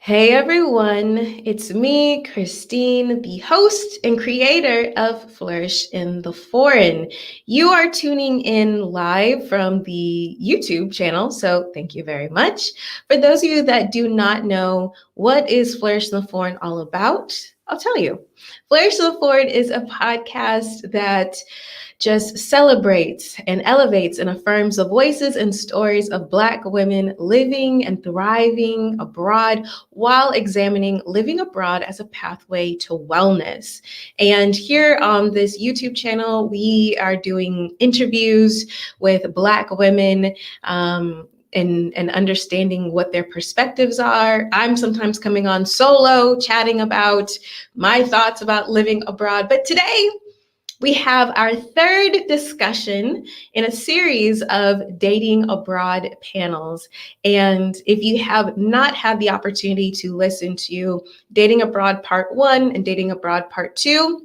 Hey everyone, it's me, Christine, the host and creator of Flourish in the Foreign. You are tuning in live from the YouTube channel, so thank you very much. For those of you that do not know what is Flourish in the Foreign all about, I'll tell you. Flourish in the Foreign is a podcast that just celebrates and elevates and affirms the voices and stories of Black women living and thriving abroad while examining living abroad as a pathway to wellness. And here on this YouTube channel, we are doing interviews with Black women. And understanding what their perspectives are. I'm sometimes coming on solo, chatting about my thoughts about living abroad. But today, we have our third discussion in a series of dating abroad panels. And if you have not had the opportunity to listen to Dating Abroad Part 1 and Dating Abroad Part 2,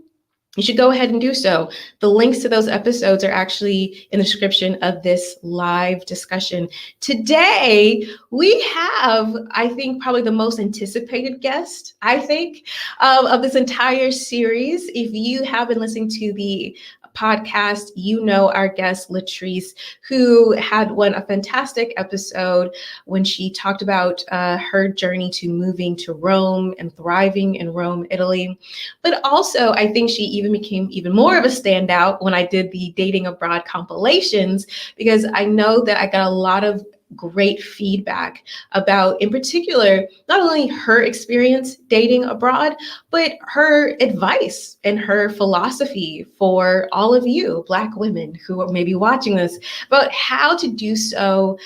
you should go ahead and do so. The links to those episodes are actually in the description of this live discussion. Today, we have, I think, probably the most anticipated guest, of this entire series. If you have been listening to the podcast, you know our guest, Latrice, who had a fantastic episode when she talked about her journey to moving to Rome and thriving in Rome, Italy. But also, I think she even became even more of a standout when I did the Dating Abroad compilations, because I know that I got a lot of great feedback about, in particular, not only her experience dating abroad, but her advice and her philosophy for all of you Black women who are maybe watching this about how to do so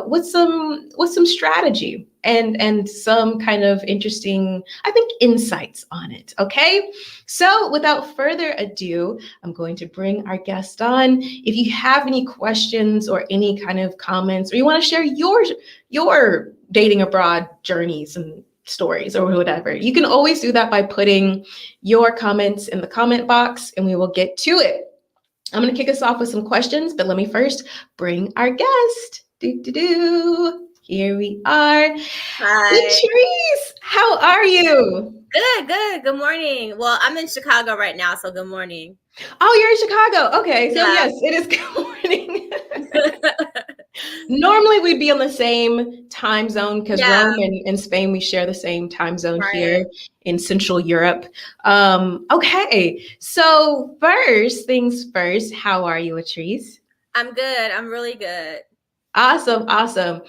with some strategy and some kind of interesting, I think, insights on it. Okay, so without further ado, I'm going to bring our guest on. If you have any questions or any kind of comments, or you want to share your dating abroad journeys and stories or whatever, you can always do that by putting your comments in the comment box and we will get to it. I'm going to kick us off with some questions, but let me first bring our guest. Here we are. Hi. Latrice, how are you? Good morning. Well, I'm in Chicago right now, so good morning. Oh, you're in Chicago. Okay, so Yeah. yes, it is good morning. Normally we'd be on the same time zone because Rome and Spain, we share the same time zone here in Central Europe. Okay, so first things first, how are you, Latrice? I'm good. I'm really good. Awesome.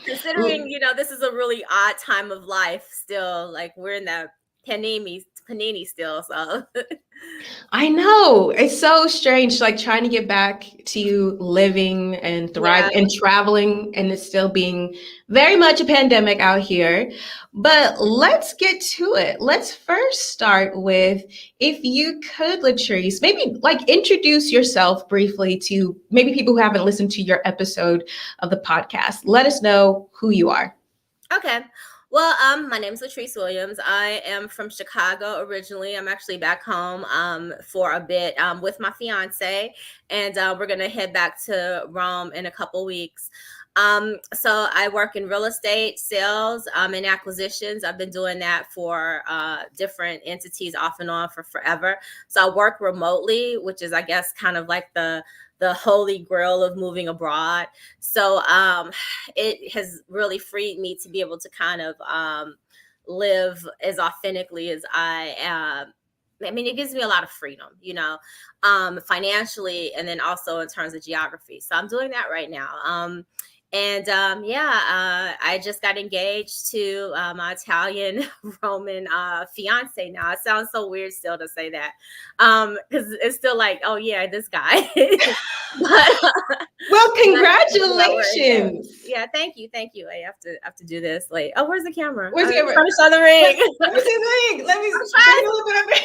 Considering, this is a really odd time of life still, like we're in that panini still, so. I know, it's so strange, like trying to get back to living and thriving and traveling, and it's still being very much a pandemic out here. But let's get to it. Let's first start with, if you could, Latrice, maybe like introduce yourself briefly to maybe people who haven't listened to your episode of the podcast. Let us know who you are. Okay. Well, my name is Latrice Williams. I am from Chicago originally. I'm actually back home for a bit with my fiance, and we're gonna head back to Rome in a couple weeks. So I work in real estate sales and acquisitions. I've been doing that for different entities off and on for forever. So I work remotely, which is, I guess, kind of like the holy grail of moving abroad. So it has really freed me to be able to kind of live as authentically as I am. I mean, it gives me a lot of freedom, financially, and then also in terms of geography. So I'm doing that right now. I just got engaged to my Italian Roman fiance now. It sounds so weird still to say that because it's still like, oh yeah, this guy. Well, congratulations. Yeah, thank you. I have to do this. Like, oh, where's the camera? Where's the camera? Let me show the ring. Let me see the ring. Let me show you a little bit of it.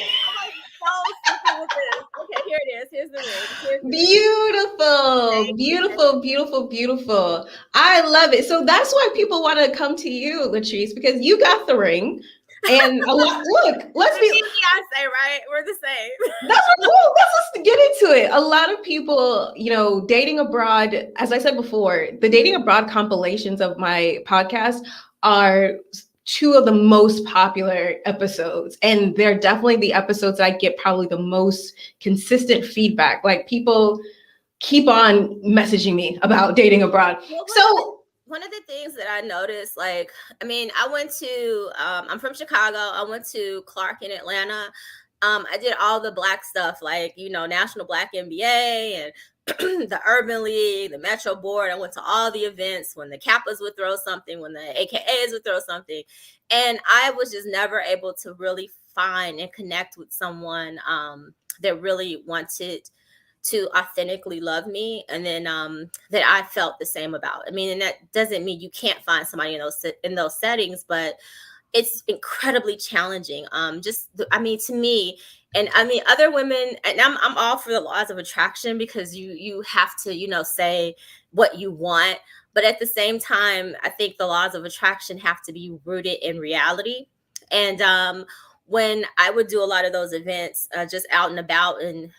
Okay, here it is. Here's the ring. Beautiful. I love it. So that's why people want to come to you, Latrice, because you got the ring. And let's be fiance, right? We're the same. That's cool. Let's get into it. A lot of people, dating abroad, as I said before, the dating abroad compilations of my podcast are two of the most popular episodes, and they're definitely the episodes I get probably the most consistent feedback. Like, people keep on messaging me about dating abroad. Well, So one of the things that I noticed, like, I mean, I went to, I'm from Chicago. I went to Clark in Atlanta. I did all the Black stuff, like, National Black NBA and the Urban League, the Metro Board. I went to all the events when the Kappas would throw something, when the AKAs would throw something. And I was just never able to really find and connect with someone that really wanted to authentically love me, and then that I felt the same about. I mean, and that doesn't mean you can't find somebody in those settings, but it's incredibly challenging. I mean, to me, and I mean, other women, and I'm all for the laws of attraction, because you have to, say what you want, but at the same time, I think the laws of attraction have to be rooted in reality. And when I would do a lot of those events, just out and about in,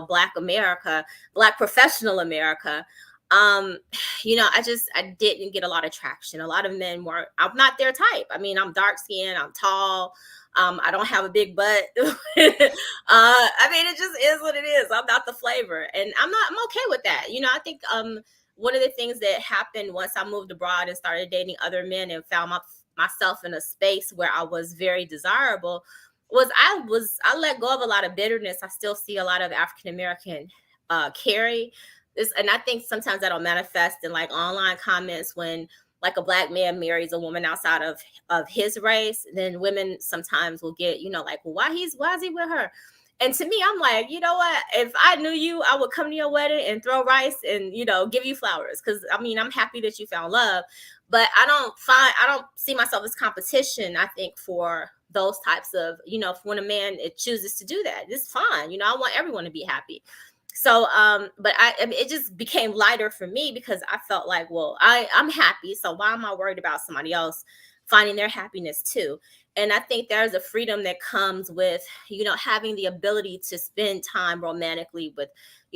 Black America, Black professional America, um, I didn't get a lot of traction. A lot of men weren't, I'm not their type. I mean, I'm dark skinned, I'm tall. I don't have a big butt. I mean, it just is what it is. I'm not the flavor, and I'm okay with that. I think, one of the things that happened once I moved abroad and started dating other men and found myself in a space where I was very desirable, was I let go of a lot of bitterness. I still see a lot of African American carry this, and I think sometimes that'll manifest in like online comments when like a Black man marries a woman outside of his race. Then women sometimes will get, like, well, why is he with her? And to me, I'm like, you know what? If I knew you, I would come to your wedding and throw rice and, give you flowers. Because, I mean, I'm happy that you found love. But I don't see myself as competition, I think, for those types of, when a man chooses to do that, it's fine. I want everyone to be happy. So, but I mean, it just became lighter for me, because I felt like, well, I'm happy. So why am I worried about somebody else finding their happiness too? And I think there's a freedom that comes with, having the ability to spend time romantically with,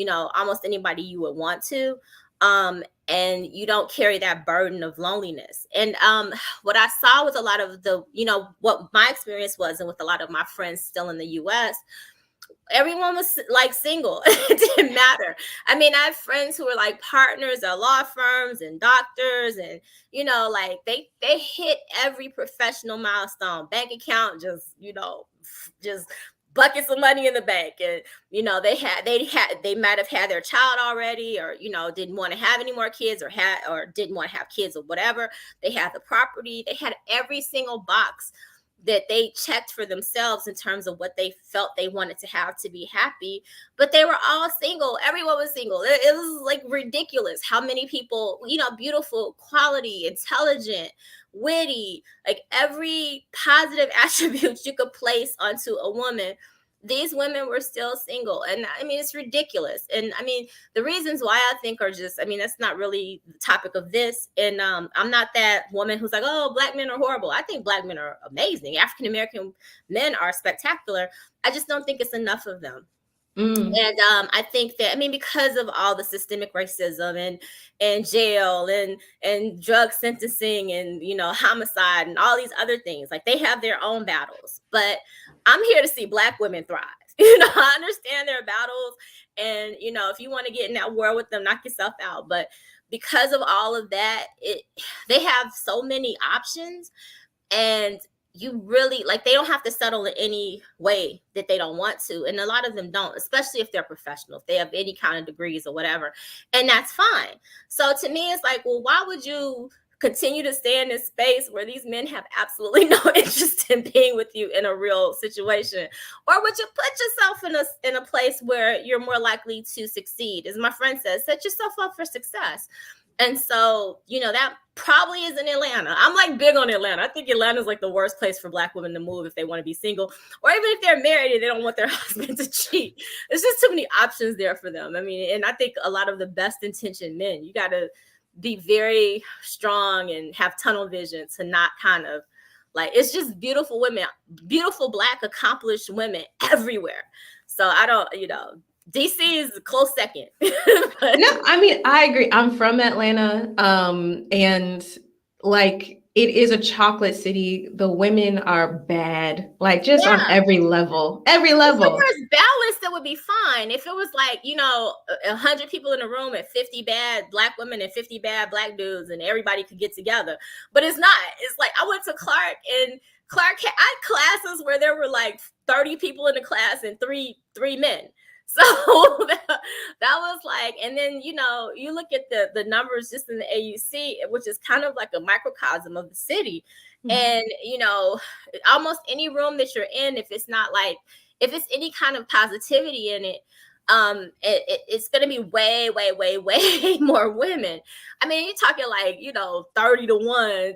almost anybody you would want to. And you don't carry that burden of loneliness. And what I saw with a lot of the, what my experience was, and with a lot of my friends still in the US, everyone was like single. It didn't matter. I mean, I have friends who were like partners at law firms and doctors, and like they hit every professional milestone. Bank account just buckets of money in the bank, and they might have had their child already, or didn't want to have any more kids, or didn't want to have kids, or whatever. They had the property. They had every single box that they checked for themselves in terms of what they felt they wanted to have to be happy, but they were all single. Everyone was single. It was like ridiculous how many people, beautiful, quality, intelligent, witty, like every positive attribute you could place onto a woman, these women were still single. And I mean, it's ridiculous. And I mean, the reasons why I think are just, I mean, that's not really the topic of this. And I'm not that woman who's like, oh, Black men are horrible. I think Black men are amazing. African American men are spectacular. I just don't think it's enough of them. And I think that, I mean, because of all the systemic racism and jail and drug sentencing and, homicide and all these other things, like, they have their own battles. But I'm here to see Black women thrive. I understand their battles. And, if you want to get in that war with them, knock yourself out. But because of all of that, they have so many options. And you really, like, they don't have to settle in any way that they don't want to. And a lot of them don't, especially if they're professional, if they have any kind of degrees or whatever. And that's fine. So to me, it's like, well, why would you continue to stay in this space where these men have absolutely no interest in being with you in a real situation? Or would you put yourself in a place where you're more likely to succeed? As my friend says, set yourself up for success. And so, that probably is in Atlanta. I'm like big on Atlanta. I think Atlanta is like the worst place for Black women to move if they want to be single, or even if they're married and they don't want their husband to cheat. There's just too many options there for them. I mean, and I think a lot of the best intentioned men, you got to be very strong and have tunnel vision to not kind of, like, it's just beautiful women, beautiful Black accomplished women everywhere. So I don't, DC is a close second. No, I mean, I agree. I'm from Atlanta. And like, it is a chocolate city. The women are bad, like just on Yeah. every level, every If it level. was balanced, that would be fine. If it was like, 100 people in a room and 50 bad black women and 50 bad black dudes and everybody could get together. But it's not. It's like I went to Clark, and Clark I had classes where there were like 30 people in the class and three men. So that was like, and then you look at the numbers just in the AUC, which is kind of like a microcosm of the city. And almost any room that you're in, if it's any kind of positivity in it, it's going to be way, way, way, way more women. I mean, you're talking like 30 to 1,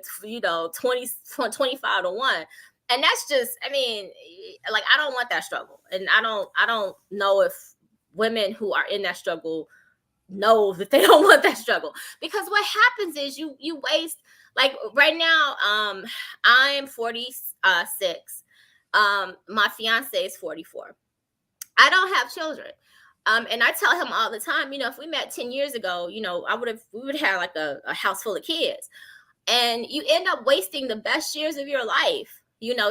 20 25 to 1. And that's just, I mean, like, I don't want that struggle, and I don't know if women who are in that struggle know that they don't want that struggle. Because what happens is you waste, like right now, I'm 46. My fiance is 44. I don't have children. And I tell him all the time, if we met 10 years ago, we would have like a house full of kids. And you end up wasting the best years of your life,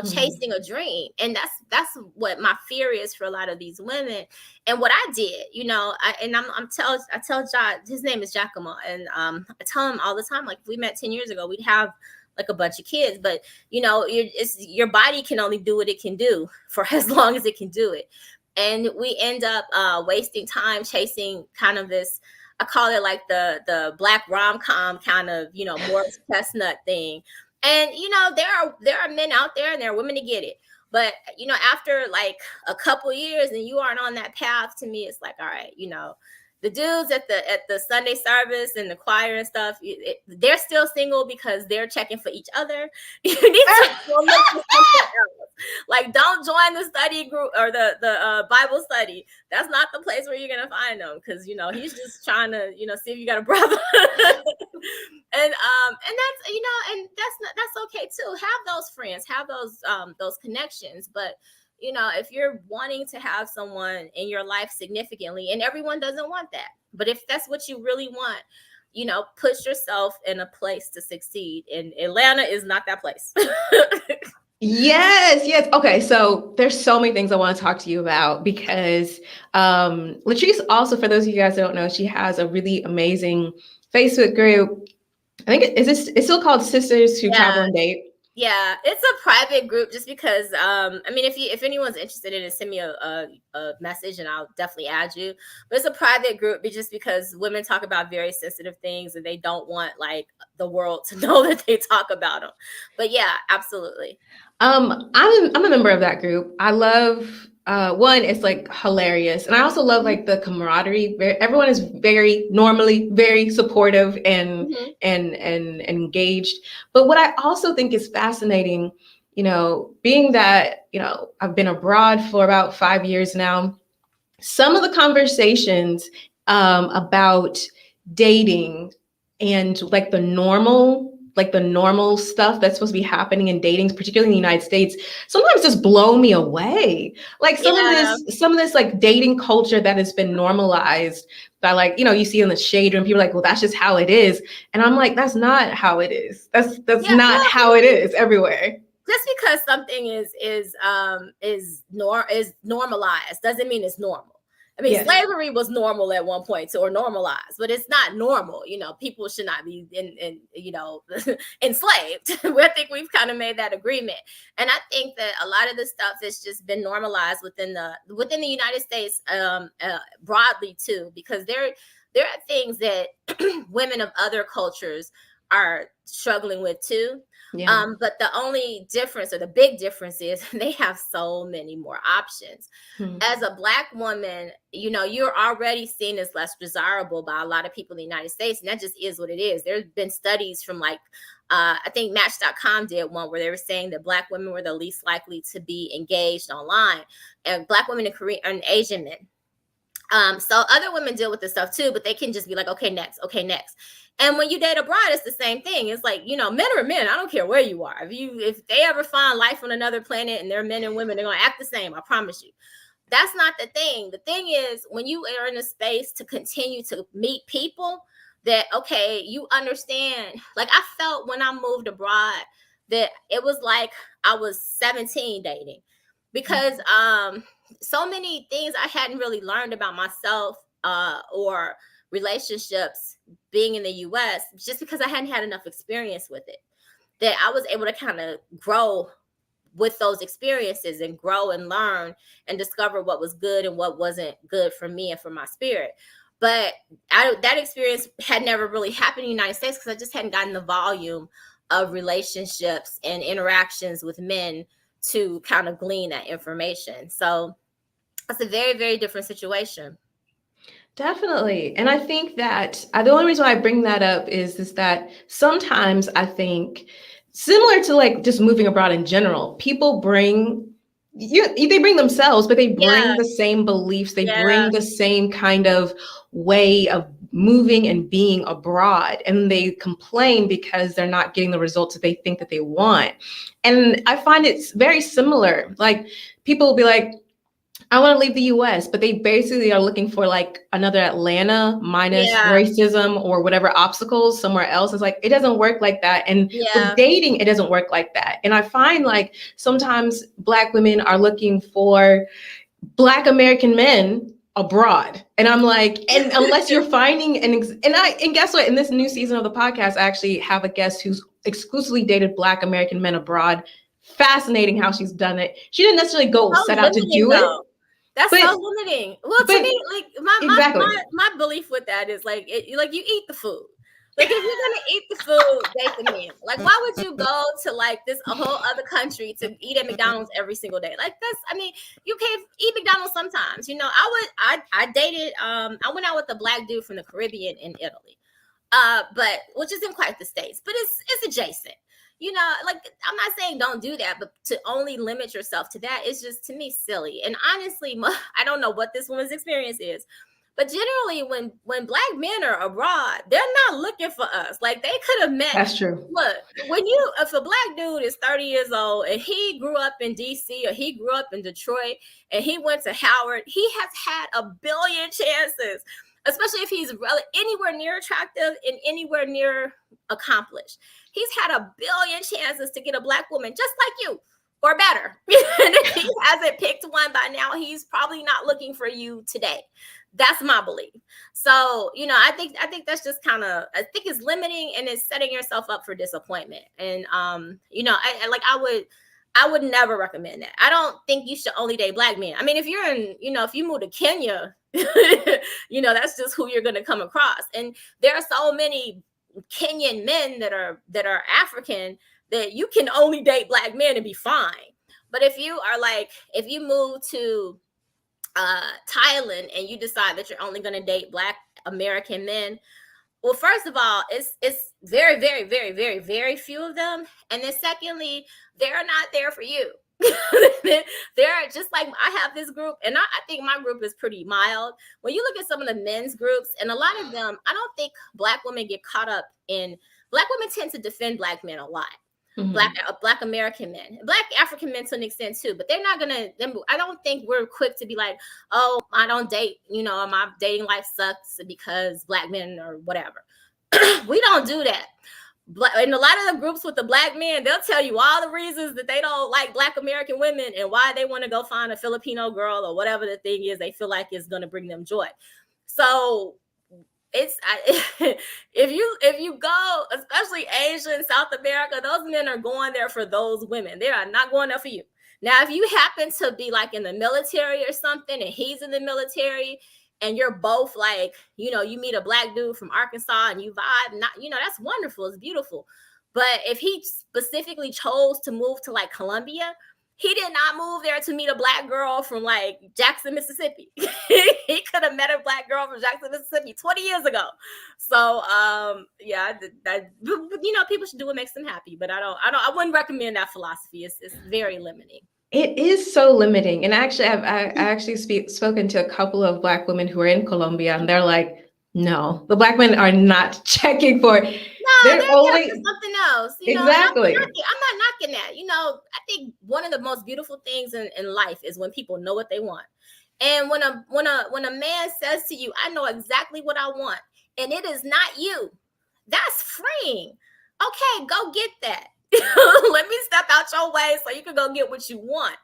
chasing a dream. And that's what my fear is for a lot of these women. And what I did, I tell John, his name is Giacomo, and I tell him all the time, like, if we met 10 years ago, we'd have like a bunch of kids. But your body can only do what it can do for as long as it can do it. And we end up wasting time chasing kind of this, I call it like the black rom-com kind of, Morris Chestnut thing. And there are men out there and there are women to get it. But after like a couple years and you aren't on that path, to me it's like, all right, the dudes at the Sunday service and the choir and stuff, they're still single because they're checking for each other. You need to look for something else. Like, don't join the study group or the Bible study. That's not the place where you're gonna find them, because he's just trying to see if you got a brother. And that's and that's okay too. Have those friends, have those connections, but if you're wanting to have someone in your life significantly, and everyone doesn't want that, but if that's what you really want, put yourself in a place to succeed. And Atlanta is not that place. Yes. Okay, so there's so many things I want to talk to you about, because Latrice also, for those of you guys that don't know, she has a really amazing Facebook group. I think it's still called Sisters Who Travel and Date. Yeah, it's a private group, just because I mean, if anyone's interested in it, send me a message and I'll definitely add you. But it's a private group just because women talk about very sensitive things and they don't want like the world to know that they talk about them. But yeah, absolutely. I'm a member of that group. I love one, it's like hilarious, and I also love like the camaraderie. Everyone is normally very supportive and and engaged. But what I also think is fascinating, being that I've been abroad for about 5 years now, some of the conversations about dating and like the normal stuff that's supposed to be happening in dating, particularly in the United States, sometimes just blow me away. Like some of this like dating culture that has been normalized by, like, you see in the shade room, people are like, well, that's just how it is. And I'm like, that's not how it is. That's not how it is everywhere. Just because something is normalized doesn't mean it's normal. I mean, slavery was normal at one point, or normalized, but it's not normal. People should not be enslaved. I think we've kind of made that agreement. And I think that a lot of the stuff has just been normalized within the United States, broadly too, because there are things that women of other cultures are struggling with too. Yeah. But the only difference, or the big difference, is they have so many more options. As a Black woman, you're already seen as less desirable by a lot of people in the United States. And that just is what it is. There's been studies from like, I think Match.com did one where they were saying that Black women were the least likely to be engaged online, and Black women and Korean and Asian men. So other women deal with this stuff too, but they can just be like, okay, next. And when you date abroad, it's the same thing. It's like, men are men. I don't care where you are. If they ever find life on another planet and they're men and women, they're going to act the same. I promise you. That's not the thing. The thing is, when you are in a space to continue to meet people, that, okay, you understand. Like, I felt when I moved abroad that it was like I was 17 dating, because so many things I hadn't really learned about myself, or relationships being in the US, just because I hadn't had enough experience with it, that I was able to kind of grow with those experiences and grow and learn and discover what was good and what wasn't good for me and for my spirit. But that experience had never really happened in the United States, because I just hadn't gotten the volume of relationships and interactions with men to kind of glean that information. So it's a very, very different situation. Definitely. And I think that the only reason why I bring that up is that sometimes I think, similar to like just moving abroad in general, people bring they bring themselves, but they Yeah, bring the same beliefs, they yeah, bring the same kind of way of moving and being abroad, and they complain because they're not getting the results that they think that they want. And I find it's very similar. Like, people will be like, I want to leave the US, but they basically are looking for like another Atlanta minus yeah, racism or whatever obstacles somewhere else. It's like, it doesn't work like that. And with yeah. dating, it doesn't work like that. And I find like sometimes Black women are looking for Black American men abroad. And I'm like, and unless you're finding and guess what? In this new season of the podcast, I actually have a guest who's exclusively dated Black American men abroad. Fascinating how she's done it. She didn't necessarily go So set out to limiting do it, though. That's but so limiting. Well, to but me, like exactly. my belief with that is like, like, you eat the food. Like, if you're gonna eat the food, date the man. Like, why would you go to like this a whole other country to eat at McDonald's every single day? Like, that's, I mean, you can eat McDonald's sometimes. You know, I dated, I went out with a Black dude from the Caribbean in Italy, but which isn't quite the States, but it's adjacent. You know, like, I'm not saying don't do that, but to only limit yourself to that is just, to me, silly. And honestly, I don't know what this woman's experience is, but generally, when Black men are abroad, they're not looking for us. Like, they could have met. That's true. Look, if a Black dude is 30 years old and he grew up in DC or he grew up in Detroit and he went to Howard, he has had a billion chances, especially if he's anywhere near attractive and anywhere near accomplished. He's had a billion chances to get a Black woman just like you, or better. And if he hasn't picked one by now, he's probably not looking for you today. That's my belief. So, you know, I think that's just kind of, I think it's limiting, and it's setting yourself up for disappointment. And you know, I would never recommend that. I don't think you should only date Black men. I mean, if you're in, you know, if you move to Kenya, you know, that's just who you're going to come across. And there are so many Kenyan men that are African, that you can only date Black men and be fine. But if you are like, if you move to Thailand and you decide that you're only going to date Black American men, well, first of all, it's very, very, very, very, very few of them, and then secondly, they're not there for you. They're just like, I have this group, and I think my group is pretty mild. When you look at some of the men's groups, and a lot of them, I don't think Black women get caught up in. Black women tend to defend Black men a lot. Black American men, Black African men to an extent too, but they're not gonna. I don't think we're quick to be like, oh, I don't date. You know, my dating life sucks because Black men or whatever. We don't do that. In a lot of the groups with the Black men, they'll tell you all the reasons that they don't like Black American women and why they want to go find a Filipino girl or whatever the thing is they feel like is going to bring them joy. So if you go, especially Asia and South America, those men are going there for those women. They are not going there for you. Now, if you happen to be like in the military or something, and he's in the military, and you're both like, you know, you meet a Black dude from Arkansas and you vibe, not, you know, that's wonderful. It's beautiful. But if he specifically chose to move to like Colombia, he did not move there to meet a Black girl from like Jackson, Mississippi. He could have met a Black girl from Jackson, Mississippi 20 years ago. So yeah, you know, people should do what makes them happy, but I wouldn't recommend that philosophy. It's very limiting. It is so limiting. And actually, I actually spoken to a couple of Black women who are in Colombia, and they're like, no, the Black men are not checking for. No, they're only for something else. You know, exactly. I'm not knocking that. You know, I think one of the most beautiful things in life is when people know what they want. And when a man says to you, I know exactly what I want, and it is not you, that's freeing. Okay, go get that. Let me step out your way so you can go get what you want.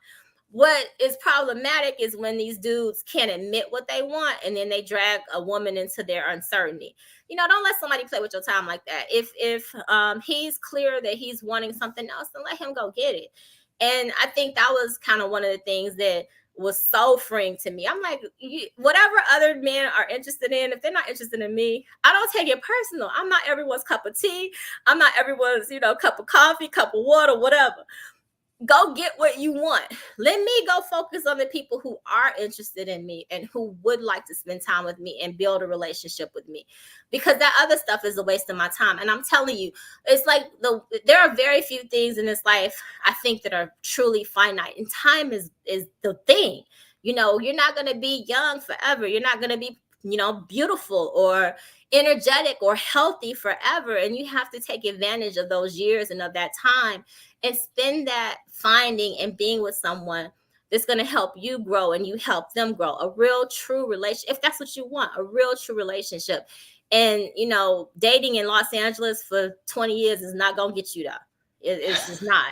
What is problematic is when these dudes can't admit what they want and then they drag a woman into their uncertainty. Don't let somebody play with your time like that. If he's clear that he's wanting something else, then let him go get it. And I think that was kind of one of the things that was so freeing to me. I'm like, whatever other men are interested in, if they're not interested in me, I don't take it personal. I'm not everyone's cup of tea. I'm not everyone's, cup of coffee, cup of water, whatever. Go get what you want. Let me go focus on the people who are interested in me and who would like to spend time with me and build a relationship with me, because that other stuff is a waste of my time. And I'm telling you, it's like there are very few things in this life, I think, that are truly finite, and time is the thing. You're not going to be young forever. You're not going to be beautiful or energetic or healthy forever, and you have to take advantage of those years and of that time and spend that finding and being with someone that's going to help you grow and you help them grow. A real true relationship, if that's what you want, a real true relationship. And dating in Los Angeles for 20 years is not going to get you there. It's just not.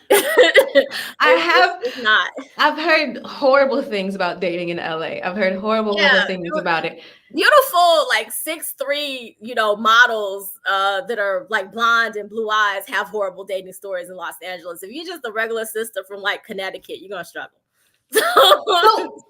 It's not. I've heard horrible things about dating in LA. I've heard horrible things about it. Beautiful, like 6'3", models that are like blonde and blue eyes have horrible dating stories in Los Angeles. If you're just a regular sister from like Connecticut, you're gonna struggle.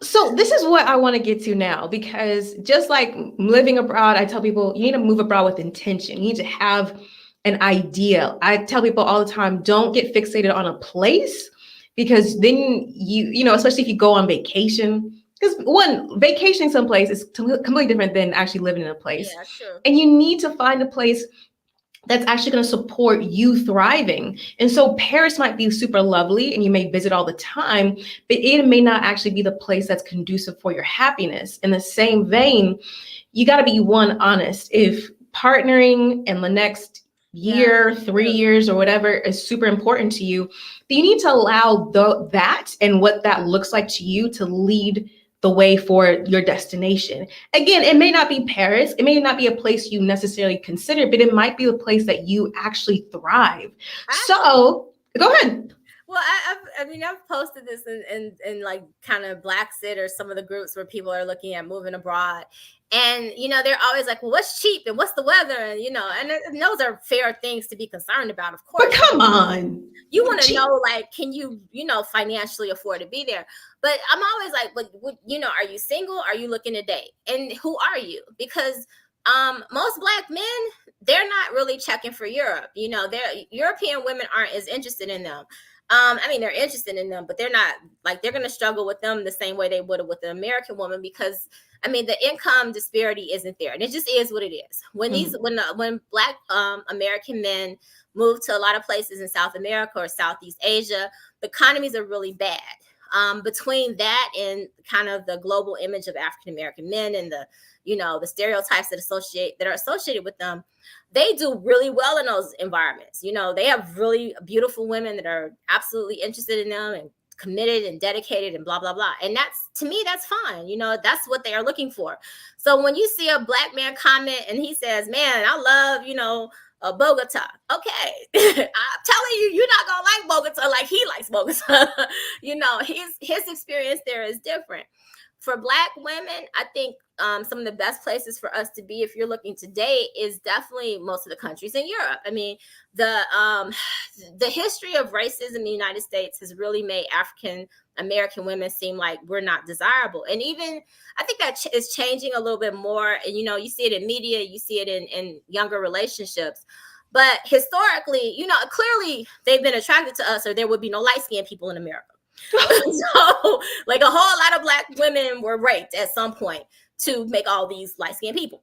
So this is what I want to get to now, because just like living abroad, I tell people you need to move abroad with intention. You need to have an idea. I tell people all the time, don't get fixated on a place, because then especially if you go on vacation, because vacationing someplace is completely different than actually living in a place. Yeah, sure. And you need to find a place that's actually going to support you thriving. And so Paris might be super lovely and you may visit all the time, but it may not actually be the place that's conducive for your happiness. In the same vein, you got to be honest. If partnering in the next year, 3 years, or whatever is super important to you, then you need to allow that and what that looks like to you to lead the way for your destination. Again, it may not be Paris. It may not be a place you necessarily consider, but it might be a place that you actually thrive. So go ahead. Well, I've posted this in like kind of Black Sit or some of the groups where people are looking at moving abroad. And, they're always like, well, what's cheap and what's the weather? And, and those are fair things to be concerned about, of course. But come on. You want to know, like, can you, financially afford to be there? But I'm always like, but, are you single? Are you looking to date? And who are you? Because most Black men, they're not really checking for Europe. European women aren't as interested in them. They're interested in them, but they're not, like, they're going to struggle with them the same way they would with an American woman, because the income disparity isn't there, and it just is what it is. When when Black American men move to a lot of places in South America or Southeast Asia, the economies are really bad. Between that and kind of the global image of African American men and the the stereotypes that are associated with them, they do really well in those environments. They have really beautiful women that are absolutely interested in them and committed and dedicated and blah, blah, blah. And to me, that's fine. That's what they are looking for. So when you see a Black man comment and he says, man, I love, Bogota. Okay. I'm telling you, you're not going to like Bogota like he likes Bogota. His experience there is different. For Black women, I think some of the best places for us to be if you're looking to date is definitely most of the countries in Europe. The history of racism in the United States has really made African American women seem like we're not desirable. And even I think that is changing a little bit more. And, you see it in media, you see it in younger relationships. But historically, clearly they've been attracted to us, or there would be no light-skinned people in America. So, like, a whole lot of Black women were raped at some point to make all these light-skinned people.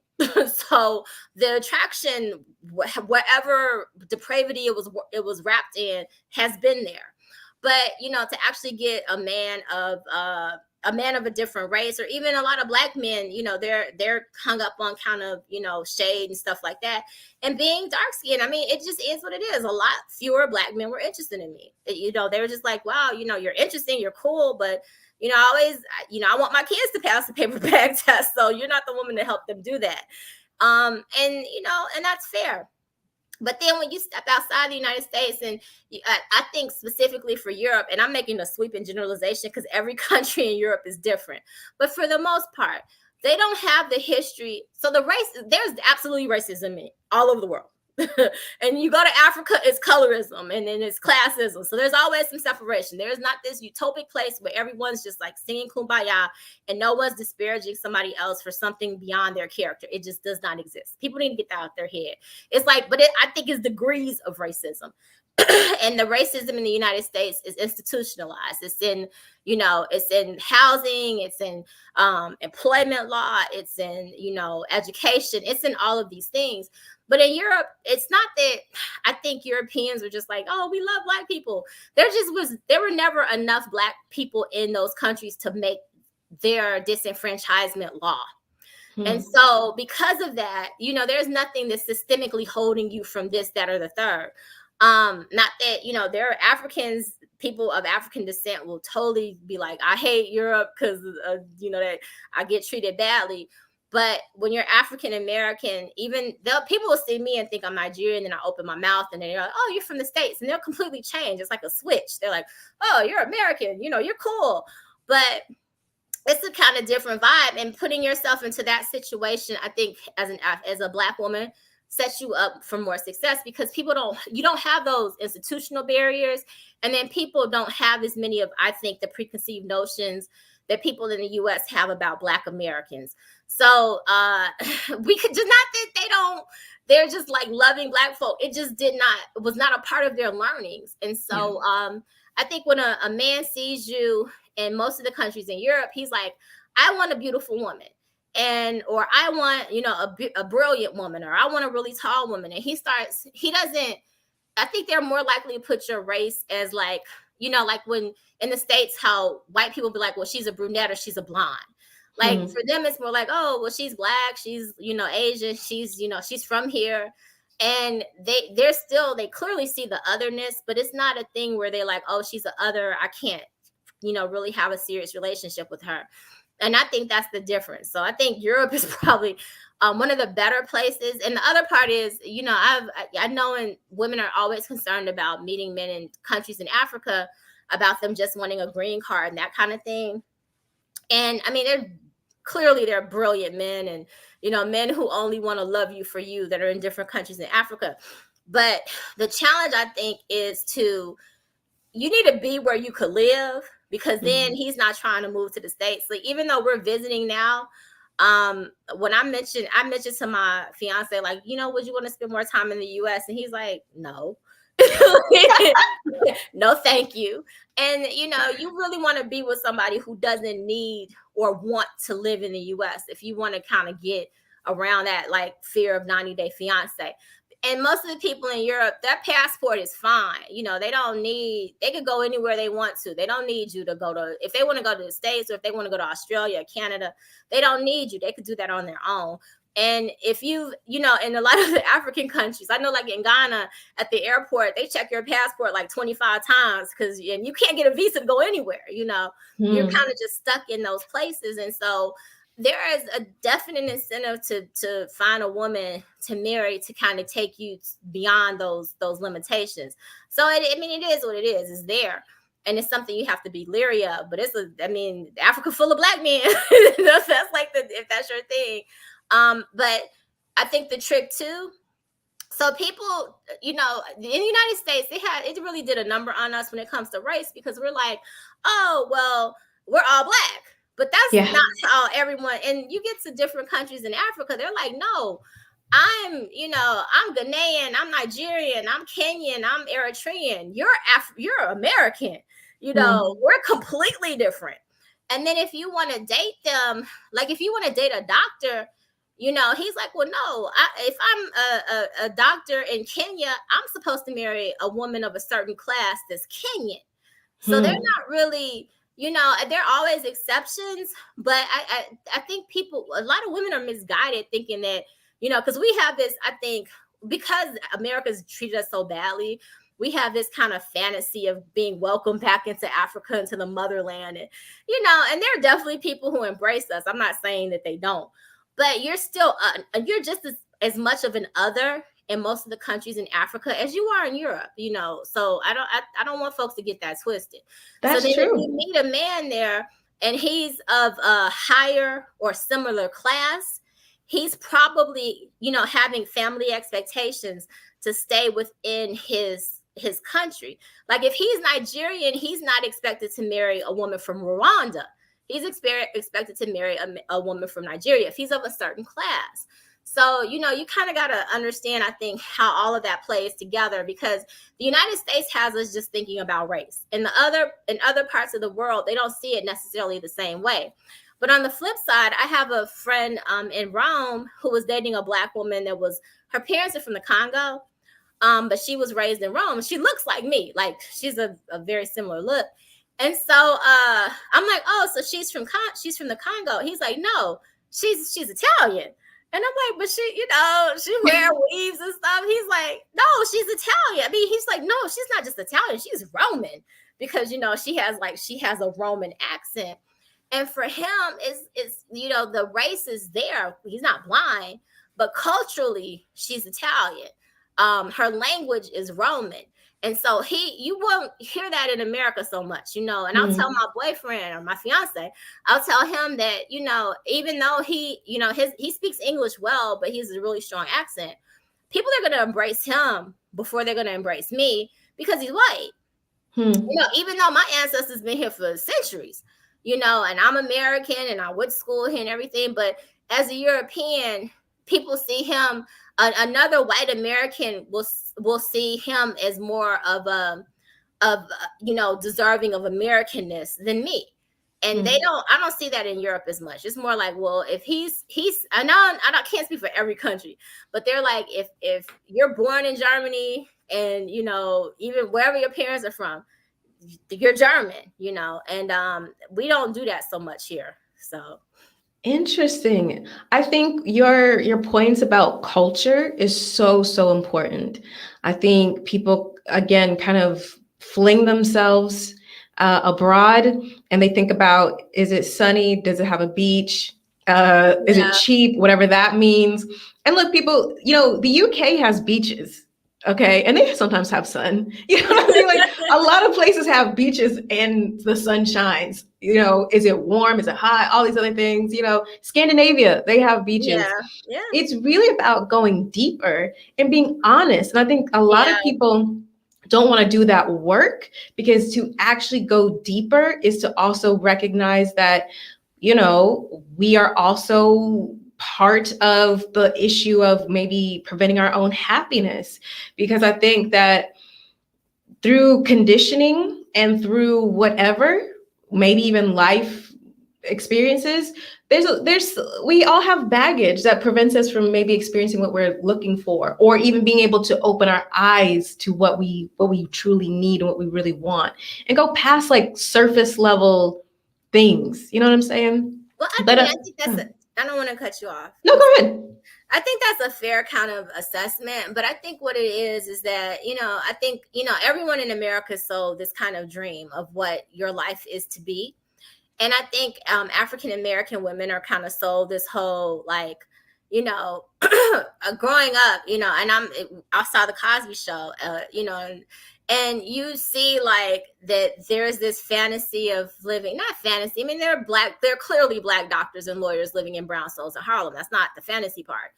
So the attraction, whatever depravity it was wrapped in, has been there. But to actually get a man of a different race, or even a lot of Black men, they're hung up on kind of shade and stuff like that. And being dark skinned, it just is what it is. A lot fewer Black men were interested in me. They were just like, wow, you're interesting, you're cool, but I want my kids to pass the paper bag test, so you're not the woman to help them do that. And that's fair. But then when you step outside the United States, and I think specifically for Europe, and I'm making a sweeping generalization because every country in Europe is different, but for the most part, they don't have the history. So there's absolutely racism all over the world. And you go to Africa, it's colorism, and then it's classism. So there's always some separation. There's not this utopic place where everyone's just like singing kumbaya and no one's disparaging somebody else for something beyond their character. It just does not exist. People need to get that out their head. It's like, but I think it's degrees of racism. And the racism in the United States is institutionalized. It's in, it's in housing, it's in employment law, it's in, education, it's in all of these things. But in Europe, it's not that. I think Europeans are just like, oh, we love Black people. There were never enough Black people in those countries to make their disenfranchisement law. And so because of that, there's nothing that's systemically holding you from this, that, or the third. Not that, there are Africans, people of African descent will totally be like, I hate Europe because, that I get treated badly. But when you're African American, even people will see me and think I'm Nigerian, and I open my mouth and they're like, oh, you're from the States. And they'll completely change. It's like a switch. They're like, oh, you're American, you're cool. But it's a kind of different vibe. And putting yourself into that situation, I think as a Black woman, sets you up for more success, because you don't have those institutional barriers. And then people don't have as many of, I think, the preconceived notions that people in the US have about Black Americans. So we could just not that they're just like loving Black folk. It just was not a part of their learnings. And so I think when a man sees you in most of the countries in Europe, he's like, I want a beautiful woman. Or I want, a brilliant woman, or I want a really tall woman. And I think they're more likely to put your race as like, like when in the States, how white people be like, well, she's a brunette or she's a blonde. Like for them, it's more like, oh, well, she's Black, she's, Asian, she's from here. And they clearly see the otherness, but it's not a thing where they're like, oh, she's the other, I can't, really have a serious relationship with her. And I think that's the difference. So I think Europe is probably one of the better places. And the other part is, I know and women are always concerned about meeting men in countries in Africa, about them just wanting a green card and that kind of thing. And I mean, they're brilliant men, and, men who only want to love you for you, that are in different countries in Africa. But the challenge, I think, is you need to be where you could live, because then he's not trying to move to the States. Like, even though we're visiting now, when I mentioned to my fiance, like, would you want to spend more time in the US? And he's like, no. No, thank you. And, you really want to be with somebody who doesn't need or want to live in the US, if you want to kind of get around that, like, fear of 90-day fiance. And most of the people in Europe, their passport is fine. They could go anywhere they want to. They don't need you to if they want to go to the States, or if they want to go to Australia, Canada, they don't need you. They could do that on their own. And if in a lot of the African countries, I know, like in Ghana, at the airport, they check your passport like 25 times, and you can't get a visa to go anywhere. You're kind of just stuck in those places. And so there is a definite incentive to find a woman to marry, to kind of take you beyond those limitations. So it is what it is. It's there. And it's something you have to be leery of. But Africa full of Black men. That's like if that's your thing. But I think the trick too, so people, in the United States, it really did a number on us when it comes to race, because we're like, oh, well, we're all Black. But that's not how everyone, and you get to different countries in Africa, they're like, no, I'm Ghanaian, I'm Nigerian, I'm Kenyan, I'm Eritrean. You're American. We're completely different. And then if you want to date them, like if you want to date a doctor, he's like, well, no, if I'm a doctor in Kenya, I'm supposed to marry a woman of a certain class that's Kenyan. So they're not really, there are always exceptions, but I think a lot of women are misguided thinking that, because we have this, I think, because America's treated us so badly, we have this kind of fantasy of being welcomed back into Africa, into the motherland. And, and there are definitely people who embrace us. I'm not saying that they don't. but you're just as much of an other in most of the countries in Africa as you are in Europe, you know. So I don't want folks to get that twisted. So That's then if you true. meet a man there and he's of a higher or similar class, he's probably, you know, having family expectations to stay within his country. Like if he's Nigerian, he's not expected to marry a woman from Rwanda. He's expected to marry a woman from Nigeria if he's of a certain class. So, you know, you kind of got to understand, I think, how all of that plays together, because the United States has us just thinking about race. In other parts of the world, they don't see it necessarily the same way. But on the flip side, I have a friend in Rome who was dating a Black woman that was, her parents are from the Congo, but she was raised in Rome. She looks like me, like she's a very similar look. And so I'm like, oh, so she's from the Congo. He's like, no, she's Italian. And I'm like, but she, you know, she wear weaves and stuff. He's like, no, she's Italian. I mean, he's like, no, she's not just Italian, she's Roman, because you know she has a Roman accent. And for him, it's you know, the race is there. He's not blind, but culturally, she's Italian. Her language is Roman. And so you won't hear that in America so much, you know. And I'll tell my boyfriend or my fiance, I'll tell him that, you know, even though he, you know, he speaks English well, but he has a really strong accent, people are going to embrace him before they're going to embrace me because he's white. You know, even though my ancestors been here for centuries, you know, and I'm American and I went to school here and everything, but as a European, people see him. Another white American will see him as more of you know, deserving of Americanness than me. And I don't see that in Europe as much. It's more like, well, if he's I know I can't speak for every country, but they're like, if you're born in Germany and, you know, even wherever your parents are from, you're German, you know. And we don't do that so much here. So Interesting. I think your points about culture is so important. I think people again kind of fling themselves abroad, and they think about, is it sunny? Does it have a beach? Is it yeah, cheap? Whatever that means. And look, people, you know, the UK has beaches. Okay. And they sometimes have sun. You know what I mean? Like a lot of places have beaches and the sun shines. You know, is it warm? Is it hot? All these other things. You know, Scandinavia, they have beaches. yeah, It's really about going deeper and being honest. And I think a lot of yeah. people don't want to do that work, because to actually go deeper is to also recognize that, you know, we are also part of the issue of maybe preventing our own happiness. Because I think that through conditioning and through whatever, maybe even life experiences, there's we all have baggage that prevents us from maybe experiencing what we're looking for, or even being able to open our eyes to what we truly need and what we really want, and go past like surface level things. You know what I'm saying? Well, But I think I don't want to cut you off. no, go ahead. I think that's a fair kind of assessment, but I think what it is that, you know, I think, you know, everyone in America sold this kind of dream of what your life is to be. And I think African American women are kind of sold this whole, like, you know, growing up, you know, and I saw the Cosby Show, you know, and you see like that there's this fantasy of living, not fantasy. I mean, they're clearly Black doctors and lawyers living in brownstones in Harlem. That's not the fantasy part,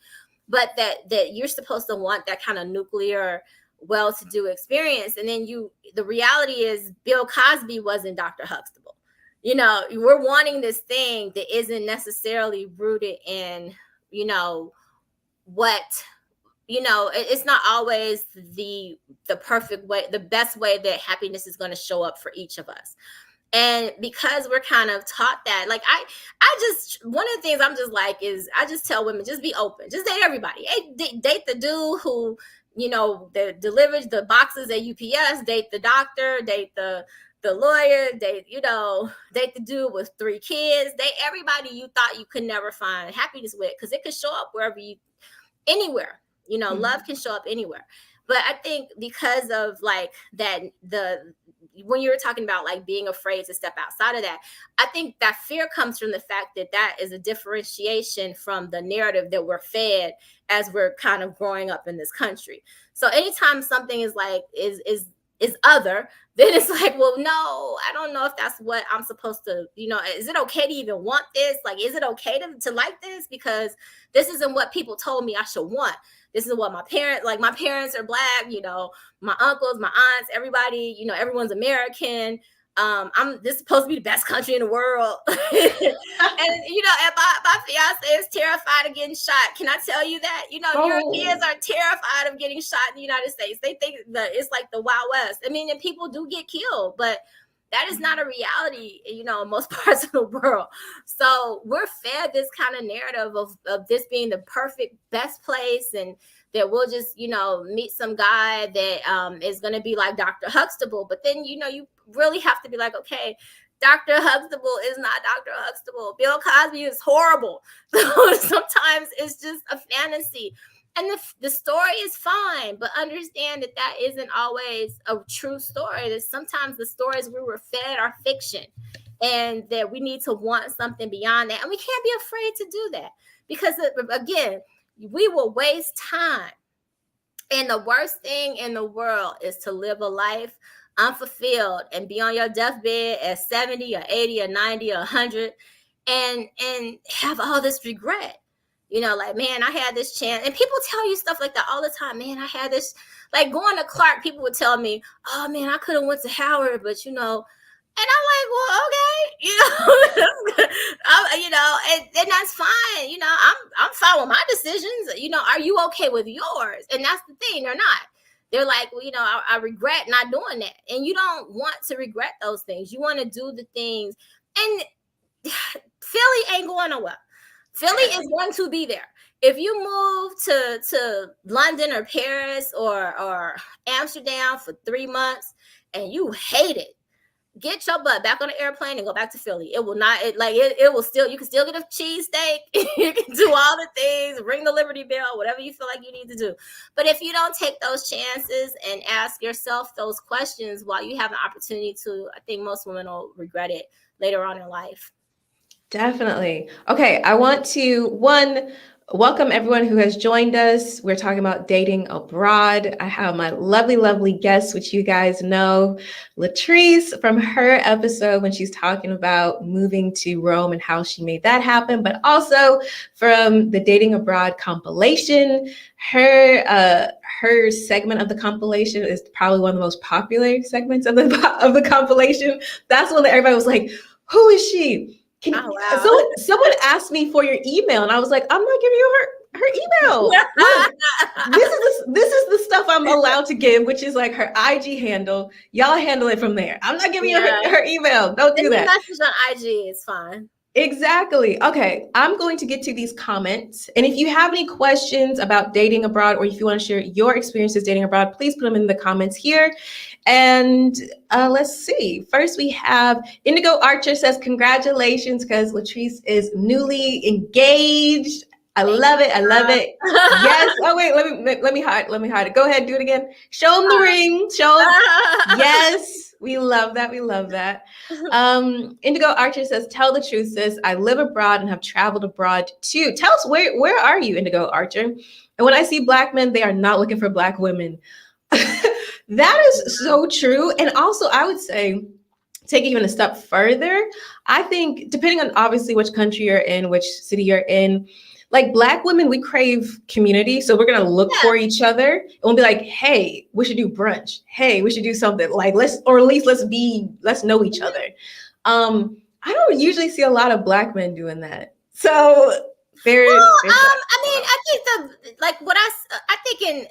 but that you're supposed to want that kind of nuclear, well-to-do experience. And then the reality is Bill Cosby wasn't Dr. Huxtable. You know, we're wanting this thing that isn't necessarily rooted in, you know, what, you know, it's not always the perfect way, the best way that happiness is going to show up for each of us. And because we're kind of taught that, like I just, one of the things I'm just like is I just tell women, just be open, just date everybody. Hey, date the dude who, you know, delivers the boxes at UPS, date the doctor, date the lawyer, date the dude with 3 kids, date everybody you thought you could never find happiness with, because it could show up anywhere. You know, love can show up anywhere. But I think because of like that, when you're talking about like being afraid to step outside of that, I think that fear comes from the fact that that is a differentiation from the narrative that we're fed as we're kind of growing up in this country. So anytime something is like is other, then it's like, well, no, I don't know if that's what I'm supposed to, is it okay to even want this? Like, is it okay to like this? Because this isn't what people told me I should want. This is what my parents are black, my uncles, my aunts, everybody, everyone's American. This is supposed to be the best country in the world. And my fiance is terrified of getting shot. Can I tell you that? Europeans are terrified of getting shot in the United States. They think that it's like the Wild West. I mean, and people do get killed, but that is not a reality, in most parts of the world. So we're fed this kind of narrative of this being the perfect, best place, and that we'll just, meet some guy that is going to be like Dr. Huxtable. But then, you really have to be like, okay, Dr. Huxtable is not Dr. Huxtable. Bill Cosby is horrible. So sometimes it's just a fantasy. And the story is fine, but understand that that isn't always a true story. That sometimes the stories we were fed are fiction, and that we need to want something beyond that. And we can't be afraid to do that, because again, we will waste time. And the worst thing in the world is to live a life unfulfilled and be on your deathbed at 70 or 80 or 90 or 100 and have all this regret. Like, man, I had this chance. And people tell you stuff like that all the time. Man, I had this, like going to Clark, people would tell me, oh man, I could have went to Howard, but and I'm like, well, okay, and that's fine. I'm fine with my decisions. Are you okay with yours? And that's the thing, they're not. They're like, well, I regret not doing that. And you don't want to regret those things. You want to do the things. And Philly ain't going nowhere. Philly is going to be there. If you move to London or Paris or Amsterdam for 3 months and you hate it, get your butt back on the airplane and go back to Philly. It will not, it will still, you can still get a cheesesteak. You can do all the things, ring the Liberty Bell, whatever you feel like you need to do. But if you don't take those chances and ask yourself those questions while you have an opportunity to, I think most women will regret it later on in life. Definitely. Okay, I want to welcome everyone who has joined us. We're talking about dating abroad. I have my lovely, lovely guest, which you guys know, Latrice, from her episode when she's talking about moving to Rome and how she made that happen, but also from the Dating Abroad compilation. Her segment of the compilation is probably one of the most popular segments of the compilation. That's one that everybody was like, "Who is she?" Wow. Someone asked me for your email, and I was like, I'm not giving you her email. Look, this is the stuff I'm allowed to give, which is like her IG handle. Y'all handle it from there. I'm not giving you her email. Don't do that. Message on IG, it's fine. Exactly. Okay, I'm going to get to these comments. And if you have any questions about dating abroad, or if you want to share your experiences dating abroad, please put them in the comments here. And let's see. First, we have Indigo Archer says, congratulations, because Latrice is newly engaged. I love it. I love it. Yes. Oh, wait, let me hide it. Go ahead, do it again. Show them the ring. Show them. Yes. We love that. We love that. Indigo Archer says, tell the truth, sis. I live abroad and have traveled abroad too. Tell us, where are you, Indigo Archer? And when I see Black men, they are not looking for Black women. That is so true. And also, I would say, take it even a step further, I think, depending on obviously which country you're in, which city you're in, like Black women, we crave community. So we're going to look for each other and we'll be like, hey, we should do brunch. Hey, we should do something like let's know each other. I don't usually see a lot of Black men doing that. So I think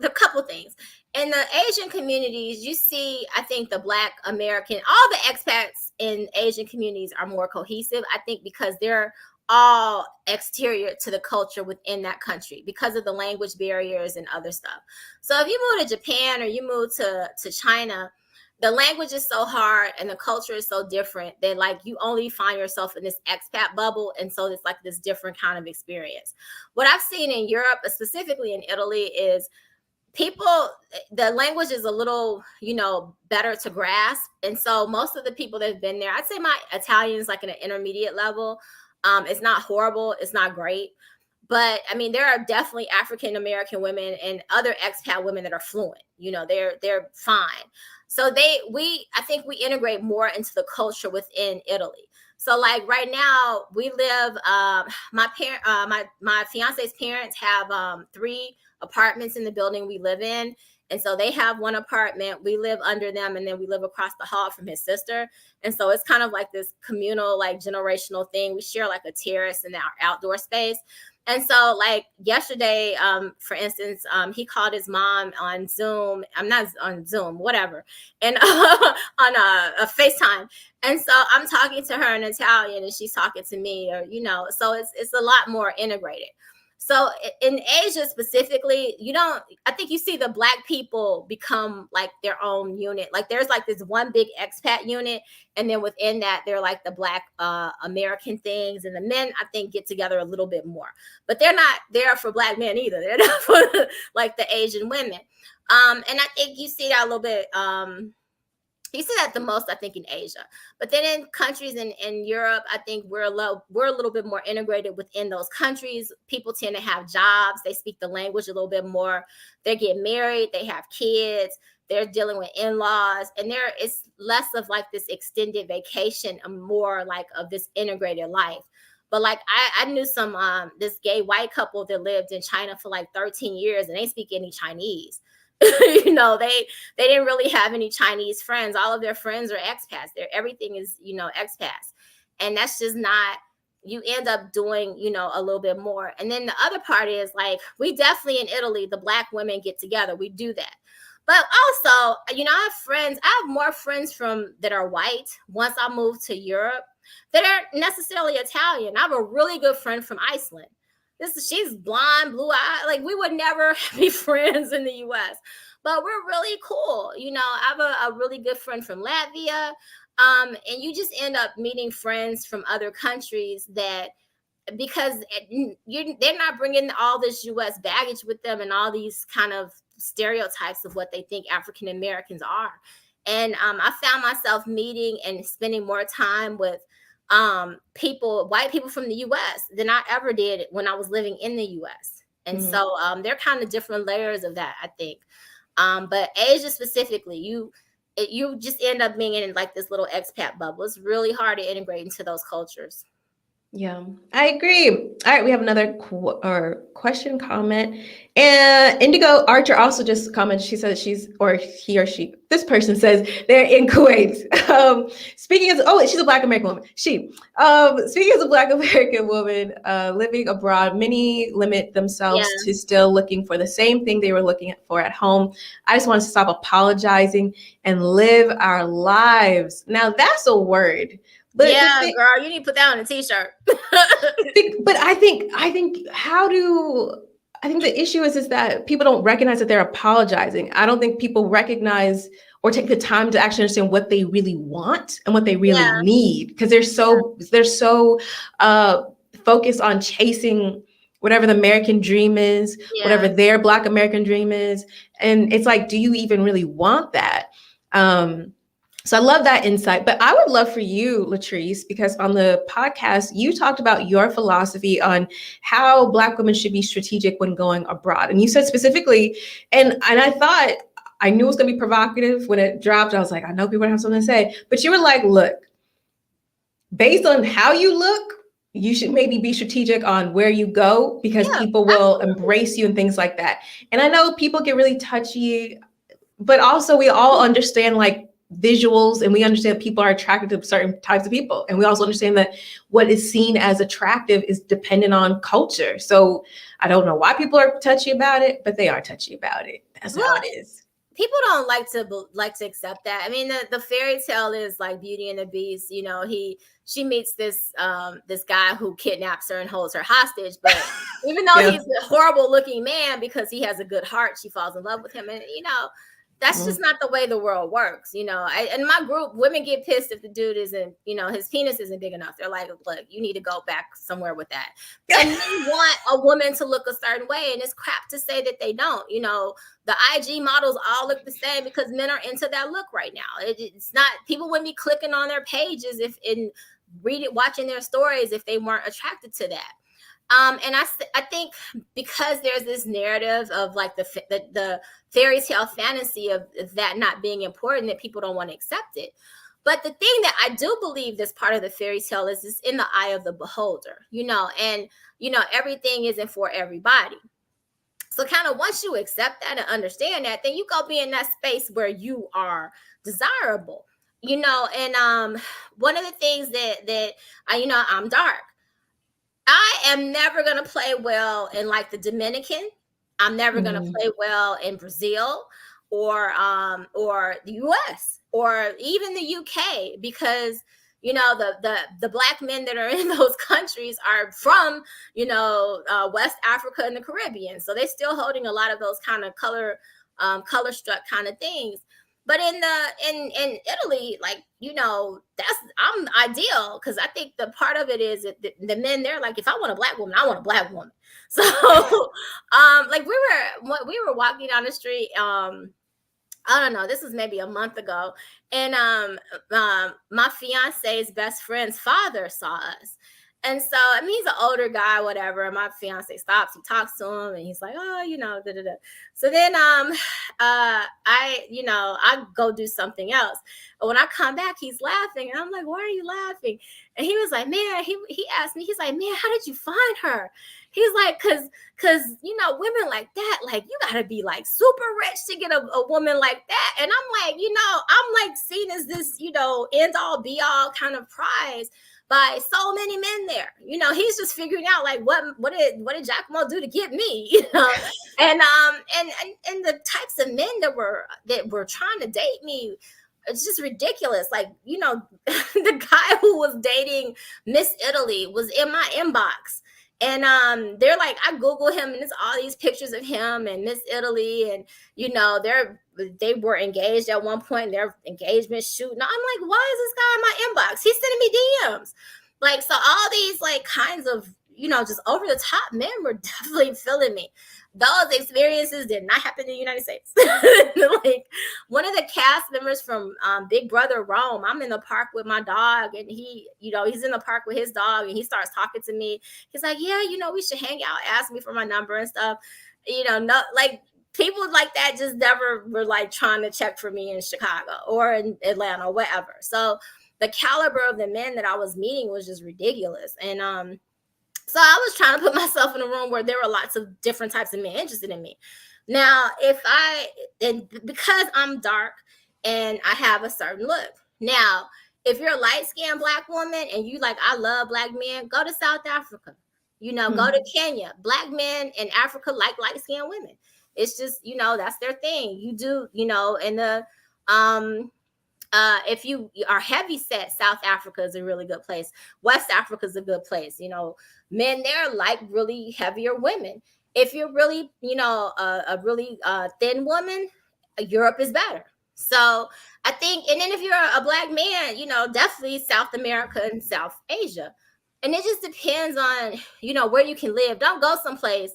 the couple things. In the Asian communities, you see, I think the Black American, all the expats in Asian communities are more cohesive. I think because they're all exterior to the culture within that country because of the language barriers and other stuff. So if you move to Japan or you move to China, the language is so hard and the culture is so different that like you only find yourself in this expat bubble. And so it's like this different kind of experience. What I've seen in Europe, specifically in Italy, is people, the language is a little, better to grasp. And so most of the people that have been there, I'd say my Italian is like an intermediate level. It's not horrible, it's not great. But I mean, there are definitely African American women and other expat women that are fluent. They're fine. So I think we integrate more into the culture within Italy. So like right now we live, my fiance's parents have 3 apartments in the building we live in. And so they have one apartment, we live under them, and then we live across the hall from his sister. And so it's kind of like this communal, like generational thing. We share like a terrace and our outdoor space. And so like yesterday, for instance, he called his mom on Zoom. I'm not on Zoom, whatever. And on a FaceTime. And so I'm talking to her in Italian and she's talking to me, or, so it's a lot more integrated. So in Asia specifically, I think you see the Black people become like their own unit. Like there's like this one big expat unit. And then within that, they're like the Black American things. And the men, I think, get together a little bit more. But they're not there for Black men either. They're not for like the Asian women. And I think you see that a little bit. You see that the most, I think, in Asia. But then in countries in Europe, I think we're a little bit more integrated within those countries. People tend to have jobs. They speak the language a little bit more. They get married. They have kids. They're dealing with in-laws. And there is less of like this extended vacation and more like of this integrated life. But like I knew some this gay white couple that lived in China for like 13 years and they speak any Chinese. They didn't really have any Chinese friends. All of their friends are expats. Everything is, expats. And that's just not, you end up doing, a little bit more. And then the other part is like, we definitely in Italy, the Black women get together. We do that. But also, I have more friends that are white once I moved to Europe that aren't necessarily Italian. I have a really good friend from Iceland. She's blonde, blue eyed. Like we would never be friends in the US, but we're really cool. I have a really good friend from Latvia. And you just end up meeting friends from other countries because they're not bringing all this US baggage with them and all these kind of stereotypes of what they think African Americans are. And I found myself meeting and spending more time with white people from the US than I ever did when I was living in the US. And so they're kind of different layers of that, I think. But Asia specifically, you just end up being in like this little expat bubble. It's really hard to integrate into those cultures. Yeah, I agree. All right, we have another question, comment. And Indigo Archer also just commented. She says this person says they're in Kuwait. She's a Black American woman. Speaking as a Black American woman living abroad, many limit themselves to still looking for the same thing they were looking for at home. I just want to stop apologizing and live our lives. Now that's a word. But yeah, girl, you need to put that on a t-shirt. But I think the issue is that people don't recognize that they're apologizing. I don't think people recognize or take the time to actually understand what they really want and what they really need, because they're so focused on chasing whatever the American dream is, whatever their Black American dream is. And it's like, do you even really want that? So I love that insight, but I would love for you, Latrice, because on the podcast, you talked about your philosophy on how Black women should be strategic when going abroad. And you said specifically, and I thought, I knew it was going to be provocative when it dropped. I was like, I know people have something to say, but you were like, look, based on how you look, you should maybe be strategic on where you go, because people will embrace you and things like that. And I know people get really touchy, but also we all understand like visuals, and we understand people are attracted to certain types of people. And we also understand that what is seen as attractive is dependent on culture. So I don't know why people are touchy about it, but they are touchy about it. That's how it is. People don't like to accept that. I mean, the fairy tale is like Beauty and the Beast. She meets this guy who kidnaps her and holds her hostage. But even though he's a horrible looking man, because he has a good heart, she falls in love with him. And That's just not the way the world works, you know. In my group, women get pissed if the dude isn't, you know, his penis isn't big enough. They're like, look, you need to go back somewhere with that. And men want a woman to look a certain way, and it's crap to say that they don't. You know, the IG models all look the same because men are into that look right now. It's not, people wouldn't be clicking on their pages if in watching their stories if they weren't attracted to that. And I think because there's this narrative of like the fairy tale fantasy of that not being important, that people don't want to accept it. But the thing that I do believe this part of the fairy tale is in the eye of the beholder, you know, and you know, everything isn't for everybody. So kind of once you accept that and understand that, then you go be in that space where you are desirable, you know. And one of the things that I, you know, I'm dark. I am never going to play well in like the Dominican. I'm never going to play well in Brazil or the US or even the UK, because you know the black men that are in those countries are from, you know, West Africa and the Caribbean, so they're still holding a lot of those kind of color struck kind of things. But in Italy, like, you know, I'm ideal, because I think the part of it is that the men, they're like, if I want a black woman, I want a black woman. So like we were walking down the street, I don't know, this was maybe a month ago, and my fiance's best friend's father saw us. And so, I mean, he's an older guy, whatever. And my fiance stops, he talks to him, and he's like, oh, you know, da da da. So then I go do something else. But when I come back, he's laughing, and I'm like, why are you laughing? And he was like, man, he asked me, he's like, man, how did you find her? He's like, cause you know, women like that, like, you gotta be like super rich to get a woman like that. And I'm like, you know, I'm like seen as this, you know, end all be all kind of prize by so many men there. You know, he's just figuring out like what did Giacomo do to get me, you know? And and the types of men that were trying to date me, it's just ridiculous. Like, you know, the guy who was dating Miss Italy was in my inbox. And they're like, I Google him, and it's all these pictures of him and Miss Italy, and you know, they were engaged at one point, their engagement shoot. And I'm like, why is this guy in my inbox? He's sending me DMs. Like, so all these like kinds of, you know, just over the top men were definitely feeling me. Those experiences did not happen in the United States. Like, one of the cast members from Big Brother Rome, I'm in the park with my dog, and he, you know, he's in the park with his dog, and he starts talking to me. He's like, yeah, you know, we should hang out, ask me for my number and stuff. You know, no, like, people like that just never were like trying to check for me in Chicago or in Atlanta or whatever. So the caliber of the men that I was meeting was just ridiculous. And so I was trying to put myself in a room where there were lots of different types of men interested in me. Now, because I'm dark and I have a certain look. Now, if you're a light-skinned black woman and you like, I love black men, go to South Africa. You know, go to Kenya. Black men in Africa like light-skinned women. It's just, you know, that's their thing. You do, you know, and if you are heavy set, South Africa is a really good place. West Africa is a good place. You know, men there like really heavier women. If you're really, you know, a really thin woman, Europe is better. So I think, and then if you're a black man, you know, definitely South America and South Asia. And it just depends on, you know, where you can live. Don't go someplace.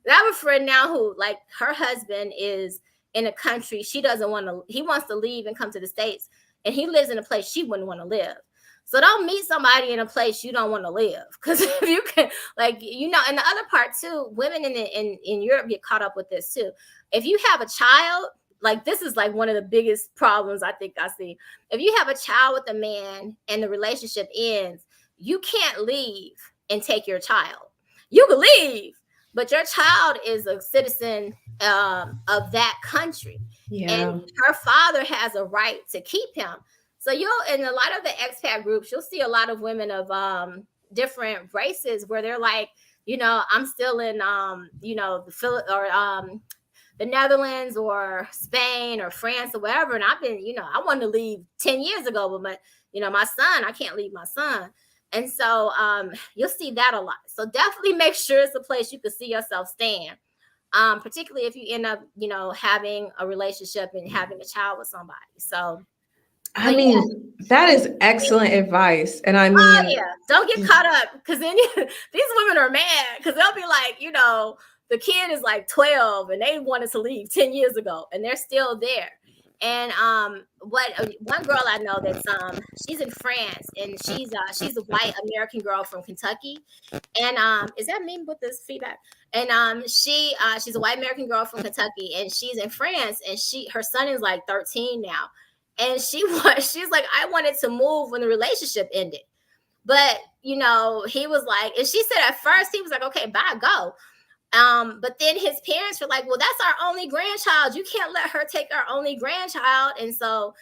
I have a friend now who, like, her husband is in a country she doesn't want to, he wants to leave and come to the States, and he lives in a place she wouldn't want to live. So don't meet somebody in a place you don't want to live, because if you can, like, you know. And the other part too, women in Europe get caught up with this too. If you have a child, like, this is like one of the biggest problems I think I see. If you have a child with a man and the relationship ends, you can't leave and take your child. You can leave, but your child is a citizen of that country. Yeah. And her father has a right to keep him. So in a lot of the expat groups, you'll see a lot of women of different races where they're like, you know, I'm still in, you know, the Netherlands or Spain or France or wherever. And I've been, you know, I wanted to leave 10 years ago, but my son, I can't leave my son. And so you'll see that a lot. So definitely make sure it's a place you can see yourself staying. particularly if you end up, having a relationship and having a child with somebody. So, I but yeah. mean, that is excellent advice. And I Oh mean, yeah, don't get caught up, because then these women are mad, because they'll be like, the kid is like 12 and they wanted to leave 10 years ago and they're still there. And what one girl I know that's she's in France, and she's a white American girl from Kentucky. And is that me with this feedback? And she's a white American girl from Kentucky, and she's in France, and her son is like 13 now. And she's like, I wanted to move when the relationship ended. But he was like, and she said at first he was like, okay, bye, go. But then his parents were like, well, that's our only grandchild. You can't let her take our only grandchild. And so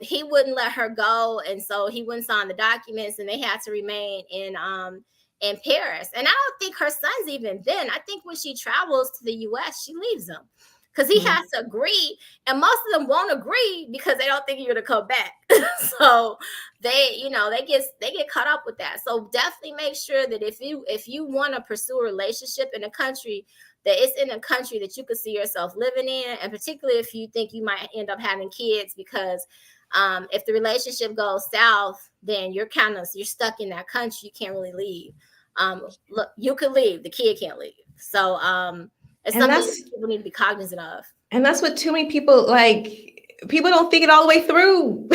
he wouldn't let her go. And so he wouldn't sign the documents, and they had to remain in Paris. And I don't think her son's even been. I think when she travels to the US, she leaves him, because he has to agree, and most of them won't agree because they don't think you're going to come back. So they get caught up with that. So definitely make sure that if you want to pursue a relationship in a country, that it's in a country that you could see yourself living in, and particularly if you think you might end up having kids, because if the relationship goes south, then you're stuck in that country. You can't really leave. Look, you can leave, the kid can't leave. So it's something that people need to be cognizant of. And that's what too many people people don't think it all the way through.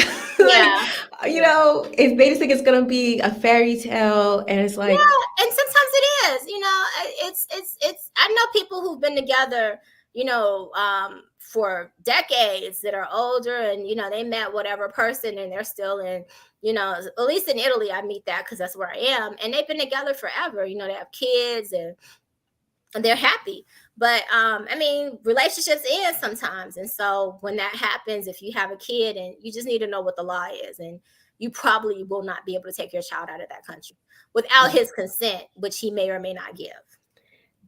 If they just think it's gonna be a fairy tale, and it's like, yeah, and sometimes it is. It's I know people who've been together, for decades, that are older, and they met whatever person, and they're still in, at least in Italy, I meet that because that's where I am, and they've been together forever. They have kids, and they're happy. But I mean, relationships end sometimes, and so when that happens, if you have a kid, and you just need to know what the law is, and you probably will not be able to take your child out of that country without his consent, which he may or may not give.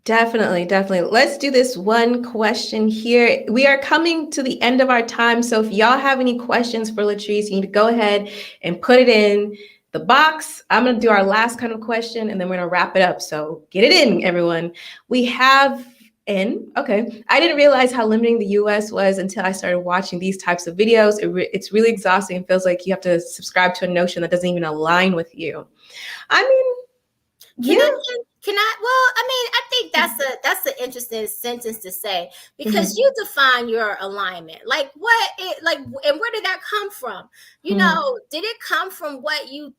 Definitely. Let's do this one question here. We are coming to the end of our time, so if y'all have any questions for Latrice, you need to go ahead and put it in the box. I'm going to do our last kind of question, and then we're going to wrap it up. So get it in, everyone. We have okay. I didn't realize how limiting the US was until I started watching these types of videos. It's really exhausting. It feels like you have to subscribe to a notion that doesn't even align with you. I mean, Well, I mean, I think that's an interesting sentence to say, because you define your alignment. Like and where did that come from? Did it come from what you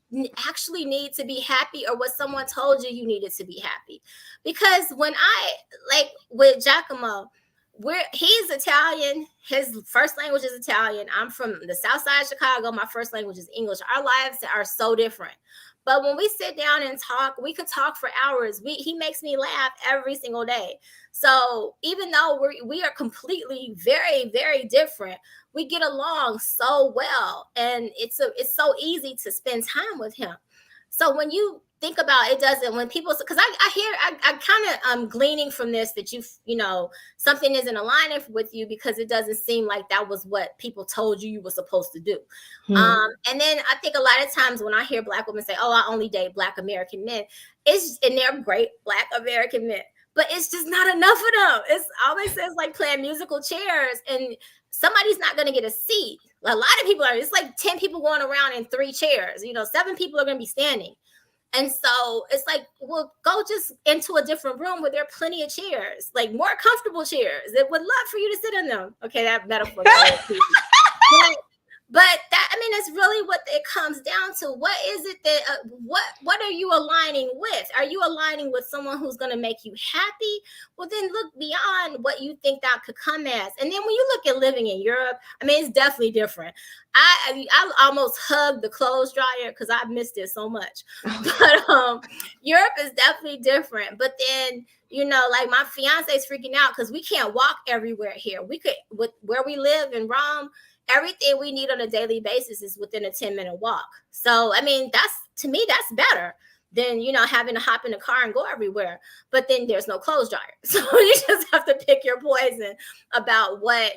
actually need to be happy, or what someone told you needed to be happy? Because when with Giacomo, he's Italian. His first language is Italian. I'm from the South Side of Chicago. My first language is English. Our lives are so different. But when we sit down and talk, we could talk for hours. He makes me laugh every single day. So even though we are completely very, very different, we get along so well, and it's so easy to spend time with him. So when you think about it, doesn't, when people, because I kind of gleaning from this that something isn't aligning with you, because it doesn't seem like that was what people told you were supposed to do. And then I think a lot of times when I hear Black women say, oh, I only date Black American men, and they're great Black American men, but it's just not enough of them. It's always says like playing musical chairs, and somebody's not going to get a seat. A lot of people it's like 10 people going around in 3 chairs. 7 people are going to be standing. And so it's like, well, go just into a different room where there are plenty of chairs, like more comfortable chairs that would love for you to sit in them. Okay, that metaphor. But that, I mean, that's really what it comes down to. What is it that, what are you aligning with? Are you aligning with someone who's going to make you happy? Well, then look beyond what you think that could come as. And then when you look at living in Europe, I mean, it's definitely different. I almost hugged the clothes dryer because I missed it so much. But Europe is definitely different. But then, like my fiance is freaking out because we can't walk everywhere here. We could, where we live in Rome, everything we need on a daily basis is within a 10-minute walk. So, I mean, to me, that's better than, having to hop in a car and go everywhere. But then there's no clothes dryer. So you just have to pick your poison about what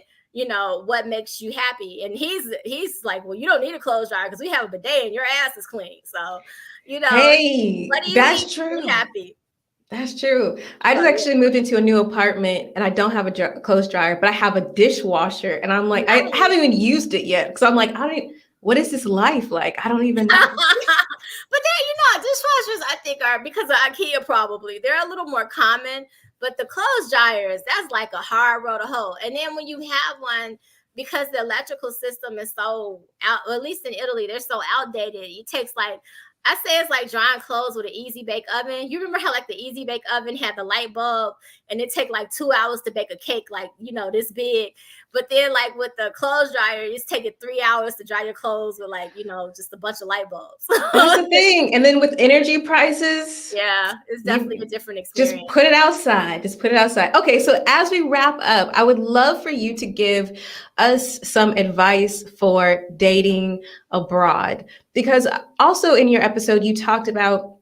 makes you happy. And he's like, well, you don't need a clothes dryer because we have a bidet and your ass is clean. So, hey, what do you that's need true. to be happy? That's true. I So just yeah, actually moved into a new apartment and I don't have a clothes dryer, but I have a dishwasher. And I'm like, I nice. haven't even used it yet. Because I'm like, I don't, what is this life like? I don't even know. But then, dishwashers I think are, because of IKEA probably, they're a little more common. But the clothes dryers, that's like a hard road to hoe. And then when you have one, because the electrical system is so out, at least in Italy, they're so outdated. It takes like, I say it's like drying clothes with an easy bake oven. You remember how like the easy bake oven had the light bulb and it take like 2 hours to bake a cake, like, this big. But then, like with the clothes dryer, it's taking 3 hours to dry your clothes with, like, just a bunch of light bulbs. That's the thing. And then with energy prices, Yeah, it's definitely a you different just experience. put it outside. Just put it outside. Okay, so as we wrap up, I would love for you to give us some advice for dating abroad. Because also in your episode, you talked about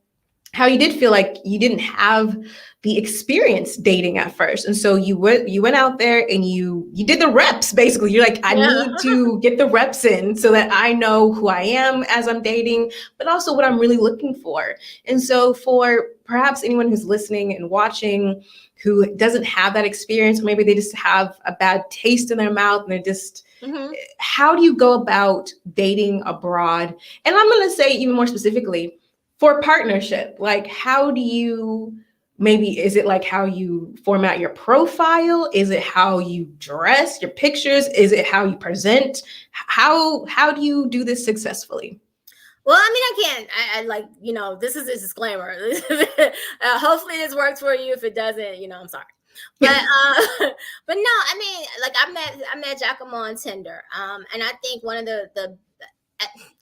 how you did feel like you didn't have the experience dating at first, and so you went out there and you did the reps. Basically, you're like, I Yeah. need to get the reps in so that I know who I am as I'm dating, but also what I'm really looking for. And so for perhaps anyone who's listening and watching who doesn't have that experience, or maybe they just have a bad taste in their mouth and they're just, Mm-hmm. how do you go about dating abroad? And I'm going to say even more specifically, for partnership, like how do you, maybe is it like how you format your profile, is it how you dress your pictures, is it how you present, how do you do this successfully? Well, I mean, I can't. I like, this is a disclaimer. Hopefully, this works for you. If it doesn't, I'm sorry. But but no, I mean, like I met Giacomo on Tinder. And I think one of the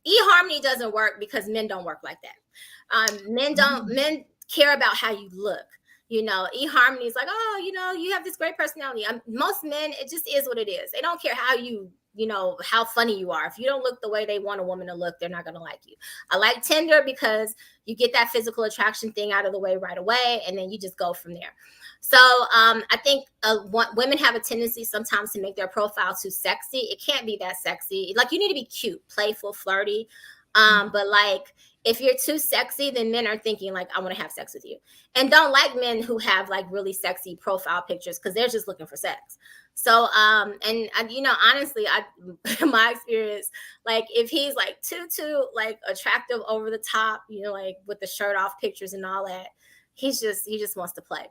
eHarmony doesn't work because men don't work like that. Men care about how you look. eHarmony is like, oh, you have this great personality. Most men, it just is what it is. They don't care how how funny you are. If you don't look the way they want a woman to look, they're not going to like you. I like Tinder because you get that physical attraction thing out of the way right away, and then you just go from there. So I think women have a tendency sometimes to make their profile too sexy. It can't be that sexy. Like, you need to be cute, playful, flirty. But like, if you're too sexy, then men are thinking like, I want to have sex with you, and don't like men who have like really sexy profile pictures because they're just looking for sex. So and honestly, my experience, like if he's like too like attractive over the top, like with the shirt off pictures and all that, he just wants to play.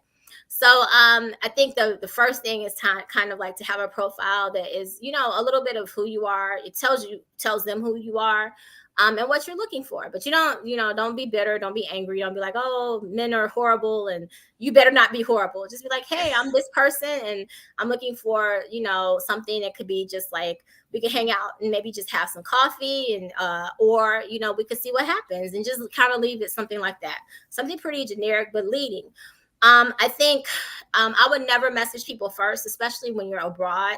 So I think the first thing is kind of like to have a profile that is, a little bit of who you are. It tells them who you are. And what you're looking for. But don't be bitter, don't be angry, don't be like, oh, men are horrible, and you better not be horrible. Just be like, hey, I'm this person, and I'm looking for, something that could be just like, we can hang out and maybe just have some coffee, and or we could see what happens, and just kind of leave it something like that. Something pretty generic but leading. I think I would never message people first, especially when you're abroad.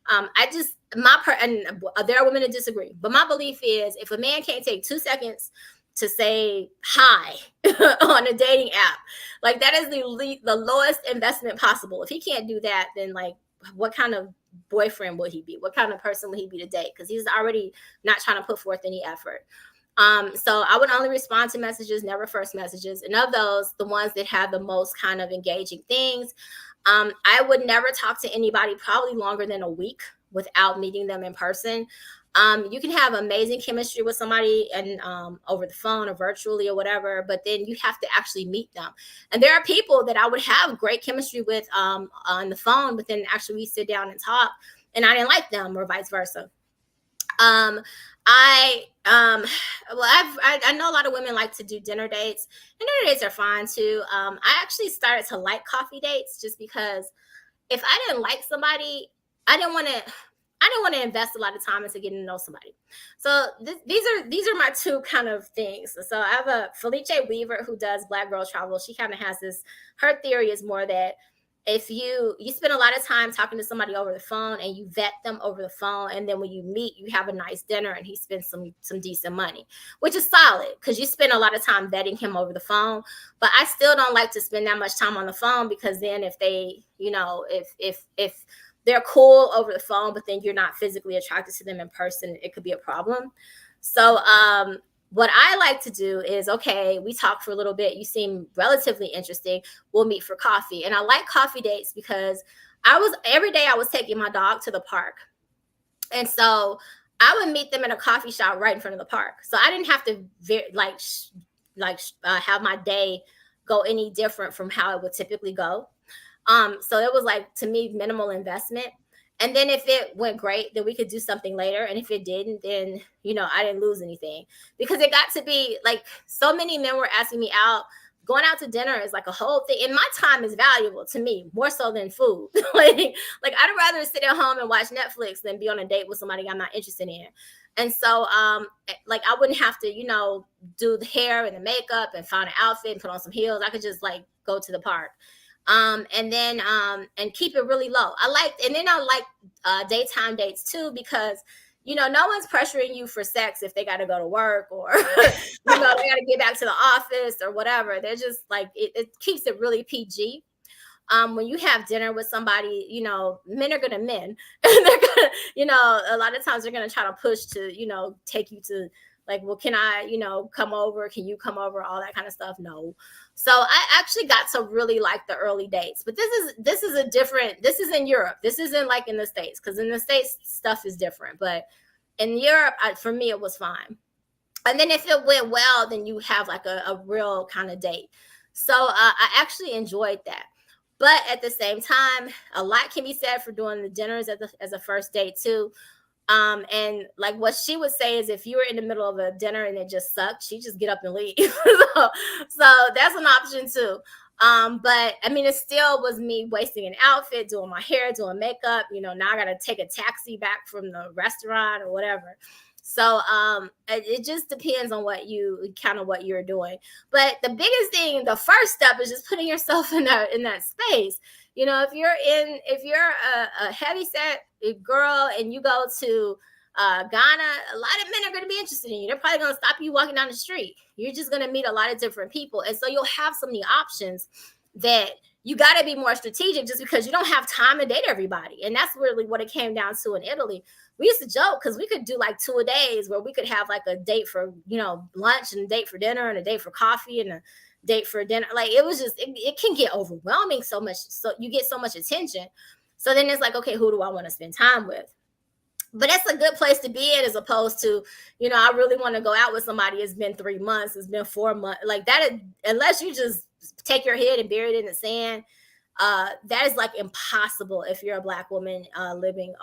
I just and there are women that disagree, but my belief is if a man can't take 2 seconds to say hi on a dating app, like that is the lowest investment possible. If he can't do that, then like, what kind of boyfriend would he be? What kind of person would he be to date? Because he's already not trying to put forth any effort. So I would only respond to messages, never first messages. And of those, the ones that have the most kind of engaging things, I would never talk to anybody probably longer than a week without meeting them in person. You can have amazing chemistry with somebody and over the phone or virtually or whatever, but then you have to actually meet them. And there are people that I would have great chemistry with on the phone, but then actually we sit down and talk, and I didn't like them, or vice versa. Um, I well, I know a lot of women like to do dinner dates, and dinner dates are fine too. I actually started to like coffee dates just because if I didn't like somebody, I didn't want to. I didn't want to invest a lot of time into getting to know somebody. So these are my two kind of things. So I have a Felice Weaver who does Black Girl Travel. She kind of has this. Her theory is more that if you spend a lot of time talking to somebody over the phone and you vet them over the phone, and then when you meet, you have a nice dinner and he spends some decent money, which is solid because you spend a lot of time vetting him over the phone. But I still don't like to spend that much time on the phone, because then if they, if they're cool over the phone, but then you're not physically attracted to them in person, it could be a problem. So What I like to do is, okay, we talk for a little bit. You seem relatively interesting. We'll meet for coffee. And I like coffee dates because every day I was taking my dog to the park. And so I would meet them in a coffee shop right in front of the park. So I didn't have to have my day go any different from how it would typically go. So it was like, to me, minimal investment. And then if it went great, then we could do something later. And if it didn't, then, I didn't lose anything, because it got to be like, so many men were asking me out. Going out to dinner is like a whole thing. And my time is valuable to me, more so than food. like I'd rather sit at home and watch Netflix than be on a date with somebody I'm not interested in. And so, like, I wouldn't have to, do the hair and the makeup and find an outfit and put on some heels. I could just like go to the park. And then and keep it really low. I like daytime dates too, because no one's pressuring you for sex if they got to go to work, or they got to get back to the office or whatever. They're just like, it keeps it really PG. When you have dinner with somebody, men are gonna men. And they're gonna, a lot of times they're gonna try to push to, take you to, like, well, can I, come over? Can you come over? All that kind of stuff. No. So I actually got to really like the early dates. But this is in Europe. This isn't like in the States, because in the States stuff is different. But in Europe, for me, it was fine. And then if it went well, then you have like a real kind of date. So I actually enjoyed that. But at the same time, a lot can be said for doing the dinners as a first date too. And like what she would say is, if you were in the middle of a dinner and it just sucked, she just get up and leave. so that's an option too. But I mean, it still was me wasting an outfit, doing my hair, doing makeup. Now I got to take a taxi back from the restaurant or whatever. So it just depends on what you're doing. But the biggest thing, the first step, is just putting yourself in that space. If you're a heavy set girl and you go to Ghana, a lot of men are going to be interested in you. They're probably going to stop you walking down the street. You're just going to meet a lot of different people. And so you'll have so many options that you got to be more strategic, just because you don't have time to date everybody. And that's really what it came down to in Italy. We used to joke, because we could do like 2 a days, where we could have like a date for, lunch, and a date for dinner, and a date for coffee, and a date for dinner. Like, it was just, it can get overwhelming so much. So you get so much attention. So then it's like, okay, who do I want to spend time with? But that's a good place to be in, as opposed to, I really want to go out with somebody. It's been 3 months. It's been 4 months. Like that, unless you just take your head and bury it in the sand, that is like impossible if you're a Black woman living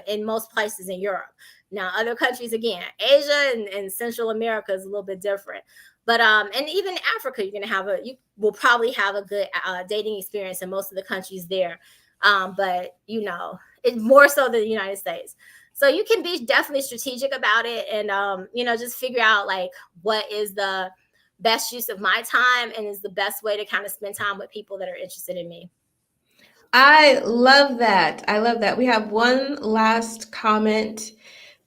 in most places in Europe. Now, other countries, again, Asia and Central America is a little bit different. But and even Africa, you will probably have a good dating experience in most of the countries there. But it's more so than the United States. So you can be definitely strategic about it, and just figure out like what is the best use of my time, and is the best way to kind of spend time with people that are interested in me. I love that. I love that. We have one last comment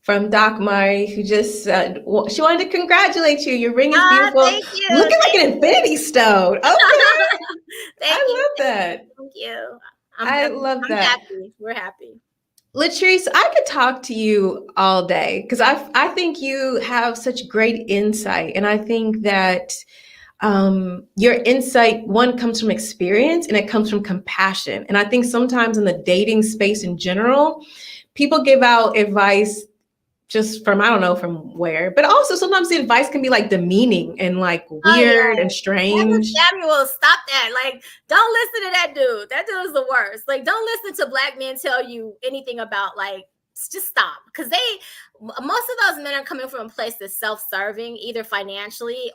from Doc Mari, who just she wanted to congratulate you. Your ring is beautiful. Thank you. Looking like an infinity stone. Okay. I love that. Thank you. I'm that. Happy. We're happy. Latrice, I could talk to you all day, because I think you have such great insight. And I think that your insight, one, comes from experience, and it comes from compassion. And I think sometimes in the dating space in general, people give out advice just from, I don't know from where, but also sometimes the advice can be like demeaning and like weird and strange. Samuel, stop that. Like, don't listen to that dude. That dude is the worst. Like, don't listen to Black men tell you anything about, like, just stop. Because most of those men are coming from a place that's self-serving, either financially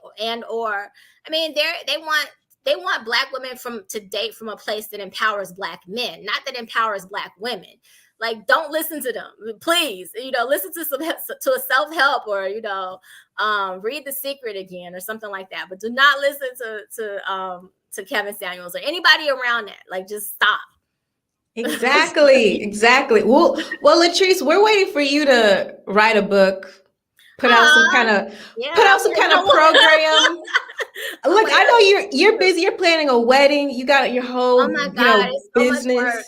or I mean, they want Black women to date from a place that empowers Black men, not that empowers Black women. Like, don't listen to them, please. Listen to a self-help, or read The Secret again or something like that. But do not listen to Kevin Samuels or anybody around that. Like, just stop. Exactly. Well, Latrice, we're waiting for you to write a book, put out some kind of program. Look, I know you're busy. You're planning a wedding. You got your whole business. So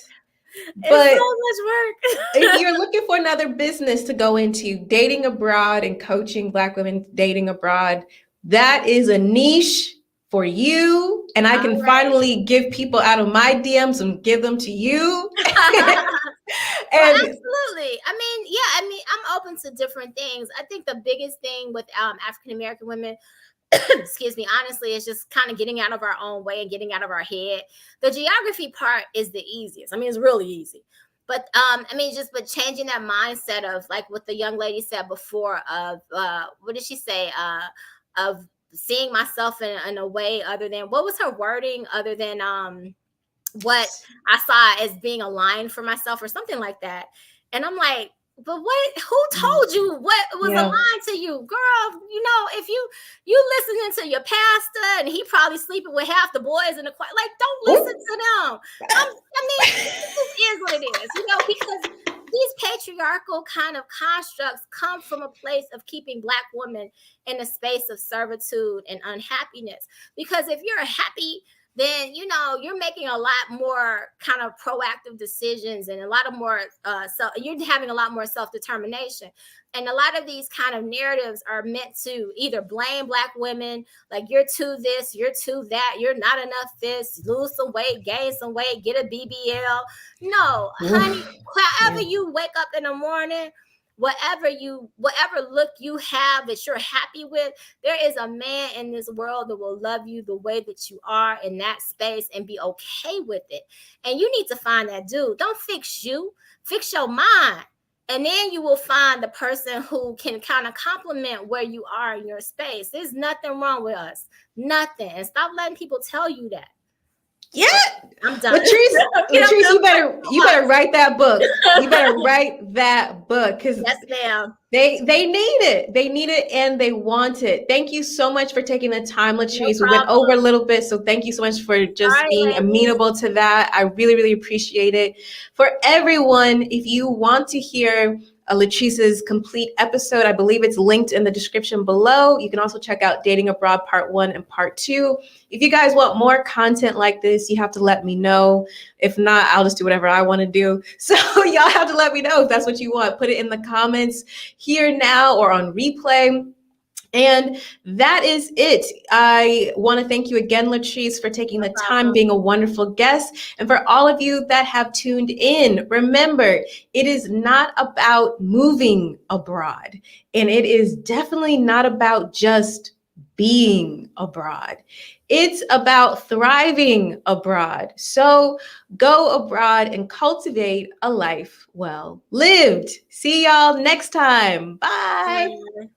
It's But so much if work. you're looking for another business to go into, dating abroad and coaching Black women dating abroad, that is a niche for you. And I All can right. finally give people out of my DMs and give them to you. Well, And absolutely. I mean, yeah, I mean, I'm open to different things. I think the biggest thing with African American women, excuse me, honestly, is just kind of getting out of our own way and getting out of our head. The geography part is the easiest. I mean, it's really easy. But I mean, just but changing that mindset of like what the young lady said before of what did she say? Of seeing myself in a way other than what was her wording other than what I saw as being aligned for myself or something like that. And I'm like, but what, who told you what was yeah. aligned to you? Girl, you know, if you listening to your pastor and he probably sleeping with half the boys in the choir, like don't listen Ooh. to them. I mean, it is what it is, you know, because these patriarchal kind of constructs come from a place of keeping Black women in a space of servitude and unhappiness. Because if you're happy, then you know you're making a lot more kind of proactive decisions and a lot of more so you're having a lot more self-determination. And a lot of these kind of narratives are meant to either blame Black women, like you're too this, you're too that, you're not enough this, lose some weight, gain some weight, get a BBL. No, honey, Oof. however Yeah. you wake up in the morning, whatever look you have that you're happy with, there is a man in this world that will love you the way that you are in that space and be okay with it. And you need to find that dude. Don't fix you, fix your mind. And then you will find the person who can kind of complement where you are in your space. There's nothing wrong with us. Nothing. And stop letting people tell you that. Yeah. Okay, I'm done. Latrice, Get up Latrice, there you better write that book. You better write that book because Yes, ma'am. they need it. They need it and they want it. Thank you so much for taking the time, No Latrice. We went over problem. a little bit, so thank you so much for All just right, being ladies. amenable to that. I really, really appreciate it. For everyone, if you want to hear Latrice's complete episode, I believe it's linked in the description below. You can also check out Dating Abroad Part 1 and Part 2. If you guys want more content like this, you have to let me know. If not, I'll just do whatever I want to do. So y'all have to let me know if that's what you want. Put it in the comments here now or on replay. And that is it. I want to thank you again, Latrice, for taking No the time, problem. being a wonderful guest. And for all of you that have tuned in, remember, it is not about moving abroad. And it is definitely not about just being abroad. It's about thriving abroad. So go abroad and cultivate a life well lived. See y'all next time. Bye. Bye.